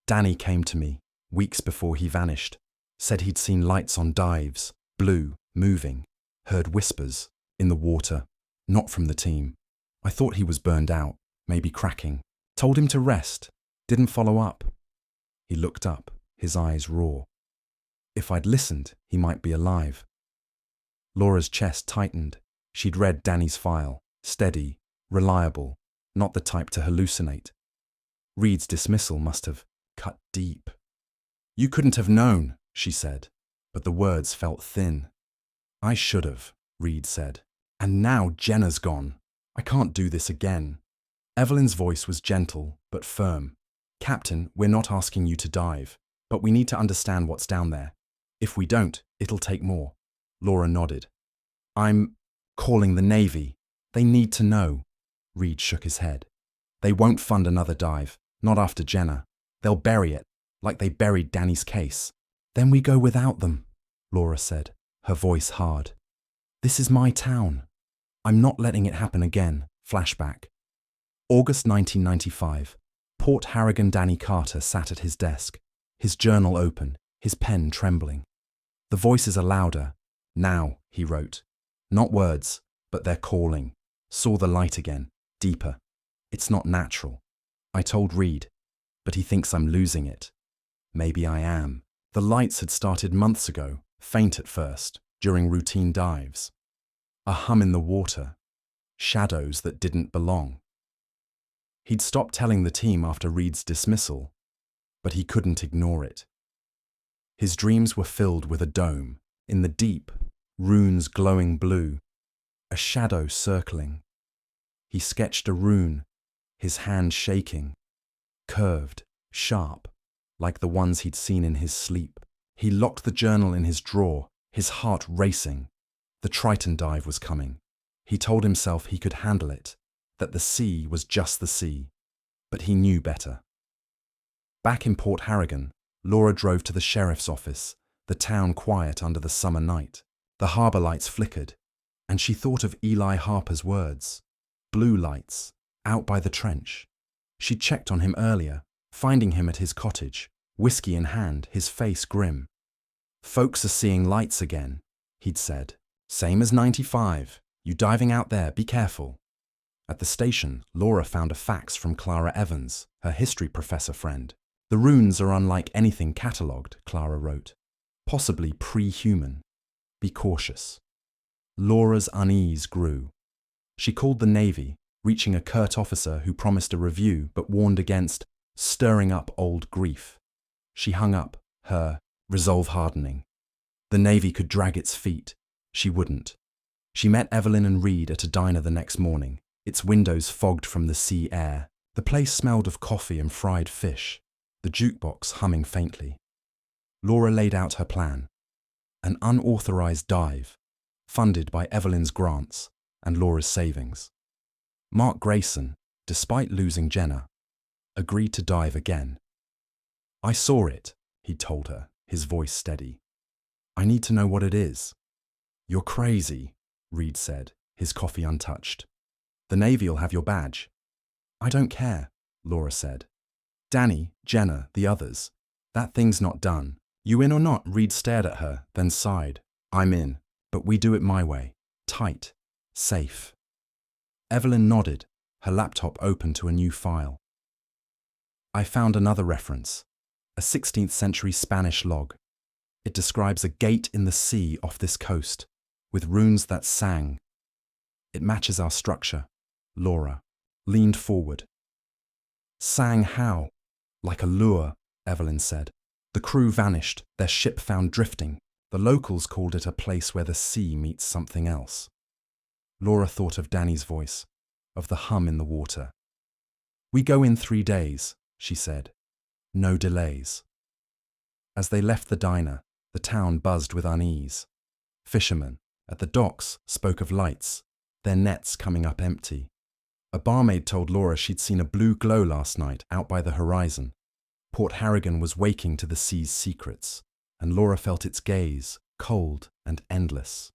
Danny came to me, weeks before he vanished, said he'd seen lights on dives, blue, moving, heard whispers, in the water, not from the team. I thought he was burned out, maybe cracking. Told him to rest, didn't follow up. He looked up, his eyes raw. If I'd listened, he might be alive. Laura's chest tightened. She'd read Danny's file, steady, reliable, not the type to hallucinate. Reed's dismissal must have cut deep. You couldn't have known, she said, but the words felt thin. I should have, Reed said. And now Jenna's gone. I can't do this again. Evelyn's voice was gentle, but firm. Captain, we're not asking you to dive, but we need to understand what's down there. If we don't, it'll take more. Laura nodded. I'm calling the Navy. They need to know. Reed shook his head. They won't fund another dive, not after Jenna. They'll bury it, like they buried Danny's case. Then we go without them, Laura said, her voice hard. This is my town. I'm not letting it happen again. Flashback. August 1995. Port Harrigan. Danny Carter sat at his desk, his journal open, his pen trembling. The voices are louder. Now, he wrote. Not words, but they're calling. Saw the light again, deeper. It's not natural. I told Reed, but he thinks I'm losing it. Maybe I am. The lights had started months ago, faint at first, during routine dives. A hum in the water. Shadows that didn't belong. He'd stopped telling the team after Reed's dismissal, but he couldn't ignore it. His dreams were filled with a dome, in the deep, runes glowing blue, a shadow circling. He sketched a rune, his hand shaking, curved, sharp, like the ones he'd seen in his sleep. He locked the journal in his drawer, his heart racing. The Triton dive was coming. He told himself he could handle it, that the sea was just the sea, but he knew better. Back in Port Harrigan, Laura drove to the sheriff's office, the town quiet under the summer night. The harbour lights flickered, and she thought of Eli Harper's words. Blue lights, out by the trench. She'd checked on him earlier, finding him at his cottage, whiskey in hand, his face grim. Folks are seeing lights again, he'd said. Same as 95. You diving out there, be careful. At the station, Laura found a fax from Clara Evans, her history professor friend. The runes are unlike anything catalogued, Clara wrote. Possibly pre-human. Be cautious. Laura's unease grew. She called the Navy, reaching a curt officer who promised a review but warned against stirring up old grief. She hung up, her resolve hardening. The Navy could drag its feet. She wouldn't. She met Evelyn and Reed at a diner the next morning, its windows fogged from the sea air. The place smelled of coffee and fried fish, the jukebox humming faintly. Laura laid out her plan. An unauthorized dive, funded by Evelyn's grants and Laura's savings. Mark Grayson, despite losing Jenna, agreed to dive again. I saw it, he told her, his voice steady. I need to know what it is. You're crazy, Reed said, his coffee untouched. The Navy'll have your badge. I don't care, Laura said. Danny, Jenna, the others. That thing's not done. You in or not? Reed stared at her, then sighed. I'm in, but we do it my way. Tight. Safe. Evelyn nodded, her laptop open to a new file. I found another reference, a 16th century Spanish log. It describes a gate in the sea off this coast, with runes that sang. It matches our structure. Laura leaned forward. Sang how? Like a lure, Evelyn said. The crew vanished, their ship found drifting. The locals called it a place where the sea meets something else. Laura thought of Danny's voice, of the hum in the water. We go in 3 days, she said. No delays. As they left the diner, the town buzzed with unease. Fishermen at the docks spoke of lights, their nets coming up empty. A barmaid told Laura she'd seen a blue glow last night out by the horizon. Port Harrigan was waking to the sea's secrets, and Laura felt its gaze, cold and endless.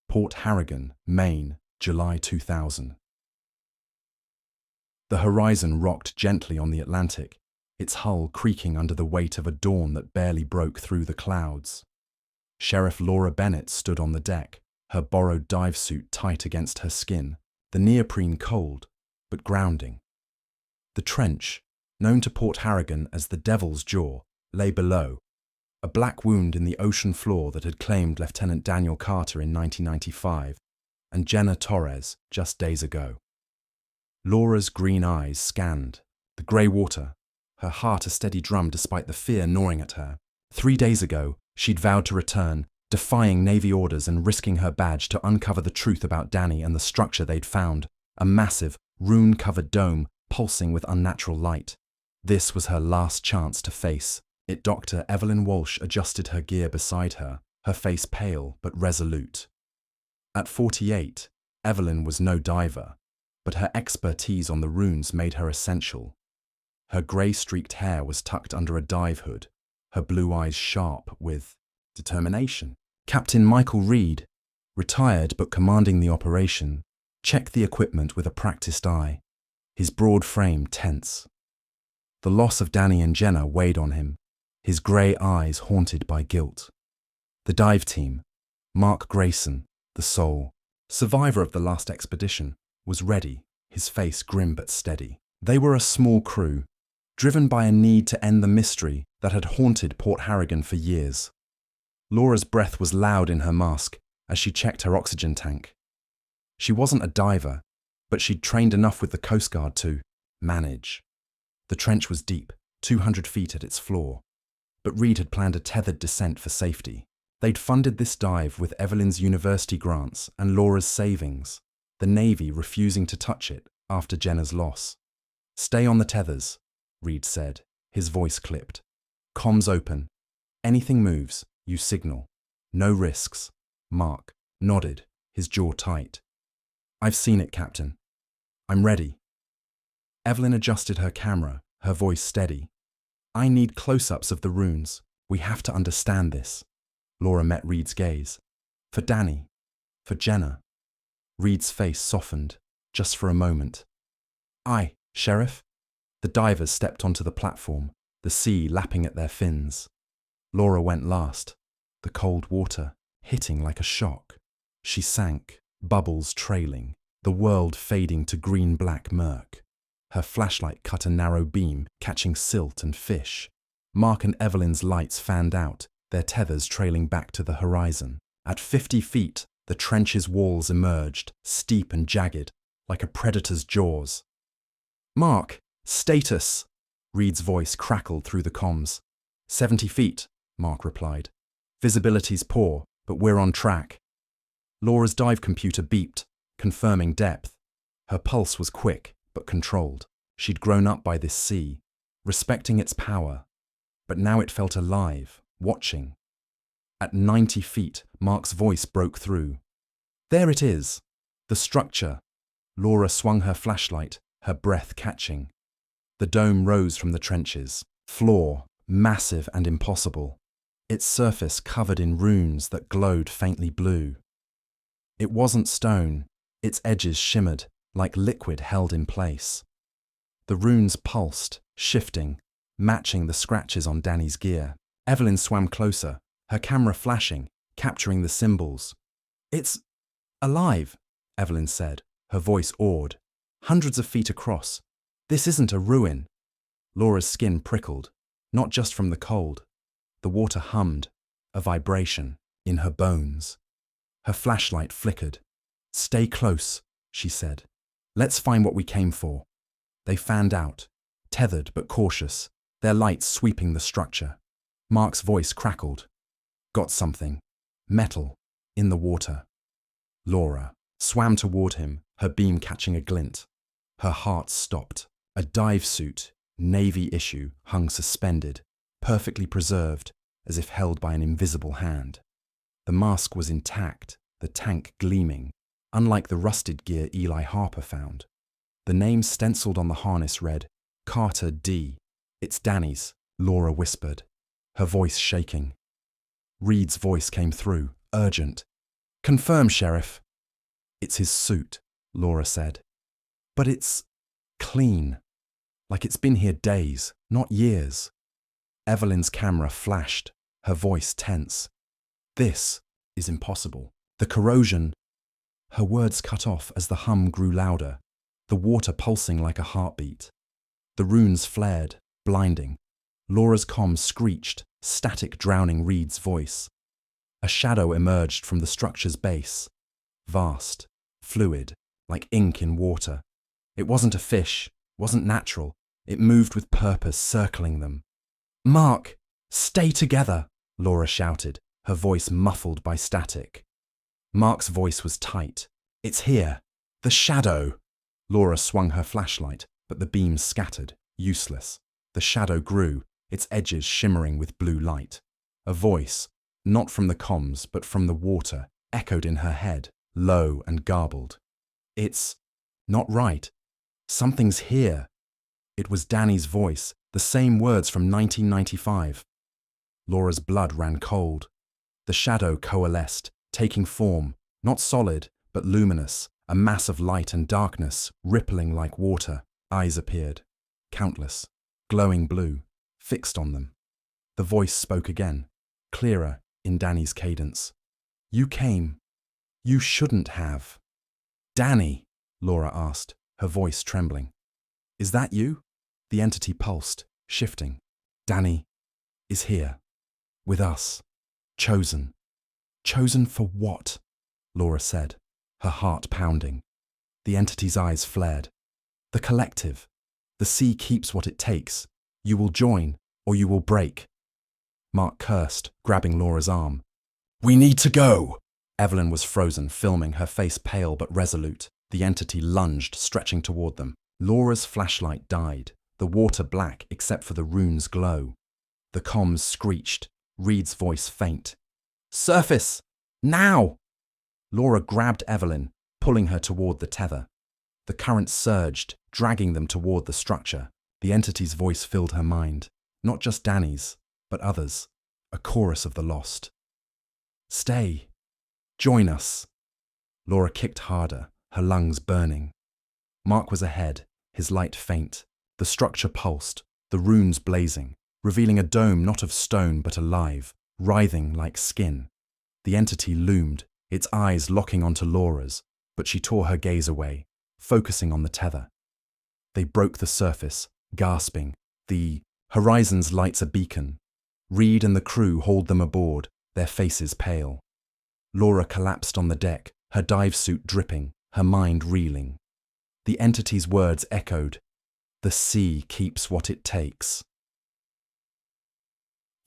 Port Harrigan, Maine, July 2000. The horizon rocked gently on the Atlantic, its hull creaking under the weight of a dawn that barely broke through the clouds. Sheriff Laura Bennett stood on the deck, her borrowed dive suit tight against her skin, the neoprene cold, but grounding. The trench, known to Port Harrigan as the Devil's Jaw, lay below, a black wound in the ocean floor that had claimed Lieutenant Daniel Carter in 1995 and Jenna Torres just days ago. Laura's green eyes scanned, the grey water, her heart a steady drum despite the fear gnawing at her. 3 days ago, she'd vowed to return, defying Navy orders and risking her badge to uncover the truth about Danny and the structure they'd found, a massive, rune-covered dome pulsing with unnatural light. This was her last chance to face it. Dr. Evelyn Walsh adjusted her gear beside her, her face pale but resolute. At 48, Evelyn was no diver, but her expertise on the runes made her essential. Her grey-streaked hair was tucked under a dive hood, her blue eyes sharp with determination. Captain Michael Reed, retired but commanding the operation, checked the equipment with a practiced eye, his broad frame tense. The loss of Danny and Jenna weighed on him, his grey eyes haunted by guilt. The dive team, Mark Grayson, the sole survivor of the last expedition, was ready, his face grim but steady. They were a small crew, driven by a need to end the mystery that had haunted Port Harrigan for years. Laura's breath was loud in her mask as she checked her oxygen tank. She wasn't a diver, but she'd trained enough with the Coast Guard to manage. The trench was deep, 200 feet at its floor, but Reed had planned a tethered descent for safety. They'd funded this dive with Evelyn's university grants and Laura's savings, the Navy refusing to touch it after Jenna's loss. Stay on the tethers, Reed said, his voice clipped. Comms open. Anything moves, you signal. No risks. Mark nodded, his jaw tight. I've seen it, Captain. I'm ready. Evelyn adjusted her camera, her voice steady. I need close-ups of the runes. We have to understand this. Laura met Reed's gaze. For Danny. For Jenna. Reed's face softened, just for a moment. Aye, Sheriff. The divers stepped onto the platform, the sea lapping at their fins. Laura went last, the cold water hitting like a shock. She sank, bubbles trailing, the world fading to green-black murk. Her flashlight cut a narrow beam, catching silt and fish. Mark and Evelyn's lights fanned out, their tethers trailing back to the horizon. At 50 feet, the trench's walls emerged, steep and jagged, like a predator's jaws. Mark, status! Reed's voice crackled through the comms. 70 feet, Mark replied. Visibility's poor, but we're on track. Laura's dive computer beeped, confirming depth. Her pulse was quick, but controlled. She'd grown up by this sea, respecting its power. But now it felt alive, watching. At 90 feet, Mark's voice broke through. There it is. The structure. Laura swung her flashlight, her breath catching. The dome rose from the trenches. Floor, massive and impossible, its surface covered in runes that glowed faintly blue. It wasn't stone, its edges shimmered like liquid held in place. The runes pulsed, shifting, matching the scratches on Danny's gear. Evelyn swam closer, her camera flashing, capturing the symbols. "It's alive," Evelyn said, her voice awed. "Hundreds of feet across. This isn't a ruin." Laura's skin prickled, not just from the cold. The water hummed, a vibration, in her bones. Her flashlight flickered. "Stay close," she said. "Let's find what we came for." They fanned out, tethered but cautious, their lights sweeping the structure. Mark's voice crackled. "Got something. Metal. In the water." Laura swam toward him, her beam catching a glint. Her heart stopped. A dive suit, navy issue, hung suspended, perfectly preserved, as if held by an invisible hand. The mask was intact, the tank gleaming, unlike the rusted gear Eli Harper found. The name stenciled on the harness read, "Carter D." "It's Danny's," Laura whispered, her voice shaking. Reed's voice came through, urgent. "Confirm, Sheriff." "It's his suit," Laura said. "But it's clean, like it's been here days, not years." Evelyn's camera flashed, her voice tense. "This is impossible. The corrosion—" Her words cut off as the hum grew louder, the water pulsing like a heartbeat. The runes flared, blinding. Laura's comm screeched, static drowning Reed's voice. A shadow emerged from the structure's base. Vast, fluid, like ink in water. It wasn't a fish, wasn't natural. It moved with purpose, circling them. "Mark, stay together," Laura shouted, her voice muffled by static. Mark's voice was tight. "It's here. The shadow." Laura swung her flashlight, but the beams scattered, useless. The shadow grew, its edges shimmering with blue light. A voice, not from the comms, but from the water, echoed in her head, low and garbled. "It's not right. Something's here." It was Danny's voice, the same words from 1995. Laura's blood ran cold. The shadow coalesced, taking form, not solid, but luminous, a mass of light and darkness, rippling like water. Eyes appeared, countless, glowing blue, fixed on them. The voice spoke again, clearer, in Danny's cadence. "You came. You shouldn't have." "Danny," Laura asked, her voice trembling. "Is that you?" The entity pulsed, shifting. "Danny is here. With us. Chosen." "Chosen for what?" Laura said, her heart pounding. The entity's eyes flared. "The collective. The sea keeps what it takes. You will join, or you will break." Mark cursed, grabbing Laura's arm. "We need to go!" Evelyn was frozen, filming, her face pale but resolute. The entity lunged, stretching toward them. Laura's flashlight died, the water black except for the rune's glow. The comms screeched, Reed's voice faint. "Surface! Now!" Laura grabbed Evelyn, pulling her toward the tether. The current surged, dragging them toward the structure. The entity's voice filled her mind. Not just Danny's, but others. A chorus of the lost. "Stay. Join us." Laura kicked harder, her lungs burning. Mark was ahead, his light faint. The structure pulsed, the runes blazing, revealing a dome not of stone but alive, writhing like skin. The entity loomed, its eyes locking onto Laura's, but she tore her gaze away, focusing on the tether. They broke the surface, gasping. The horizon's lights a beacon. Reed and the crew hauled them aboard, their faces pale. Laura collapsed on the deck, her dive suit dripping, her mind reeling. The entity's words echoed, "The sea keeps what it takes."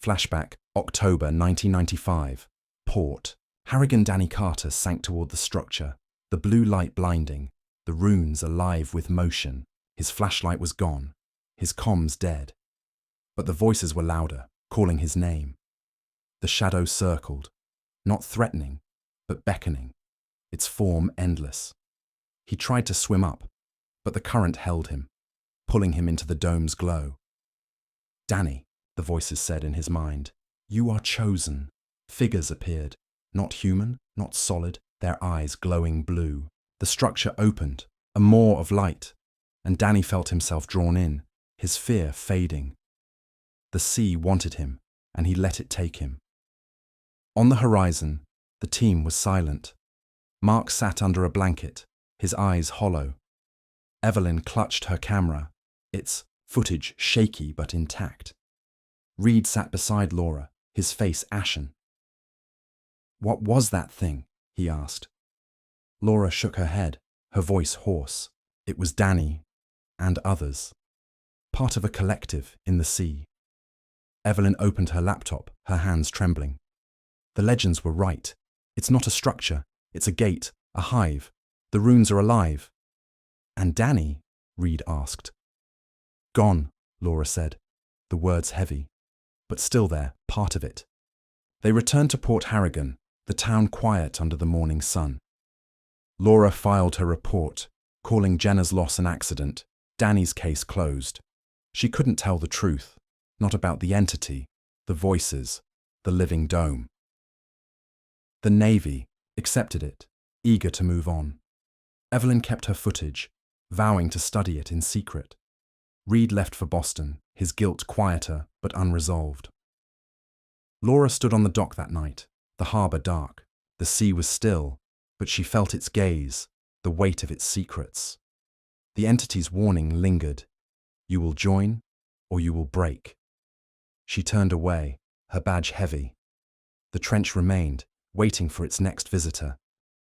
Flashback, October 1995. Port. Harrigan Danny Carter sank toward the structure, the blue light blinding, the runes alive with motion. His flashlight was gone, his comms dead. But the voices were louder, calling his name. The shadow circled, not threatening, but beckoning, its form endless. He tried to swim up, but the current held him, pulling him into the dome's glow. "Danny," the voices said in his mind. You are chosen. Figures appeared. Not human, not solid, their eyes glowing blue. The structure opened, a maw of light, and Danny felt himself drawn in, his fear fading. The sea wanted him, and he let it take him. On the horizon, the team was silent. Mark sat under a blanket, his eyes hollow. Evelyn clutched her camera, its footage shaky but intact. Reed sat beside Laura, his face ashen. What was that thing? He asked. Laura shook her head, her voice hoarse. It was Danny and others, part of a collective in the sea. Evelyn opened her laptop, her hands trembling. The legends were right. It's not a structure, it's a gate, a hive. The runes are alive. And Danny? Reed asked. Gone, Laura said, the words heavy, but still there, part of it. They returned to Port Harrigan, the town quiet under the morning sun. Laura filed her report, calling Jenna's loss an accident, Danny's case closed. She couldn't tell the truth, not about the entity, the voices, the living dome. The Navy accepted it, eager to move on. Evelyn kept her footage, vowing to study it in secret. Reed left for Boston, his guilt quieter but unresolved. Laura stood on the dock that night, the harbour dark. The sea was still, but she felt its gaze, the weight of its secrets. The entity's warning lingered. You will join, or you will break. She turned away, her badge heavy. The trench remained, waiting for its next visitor.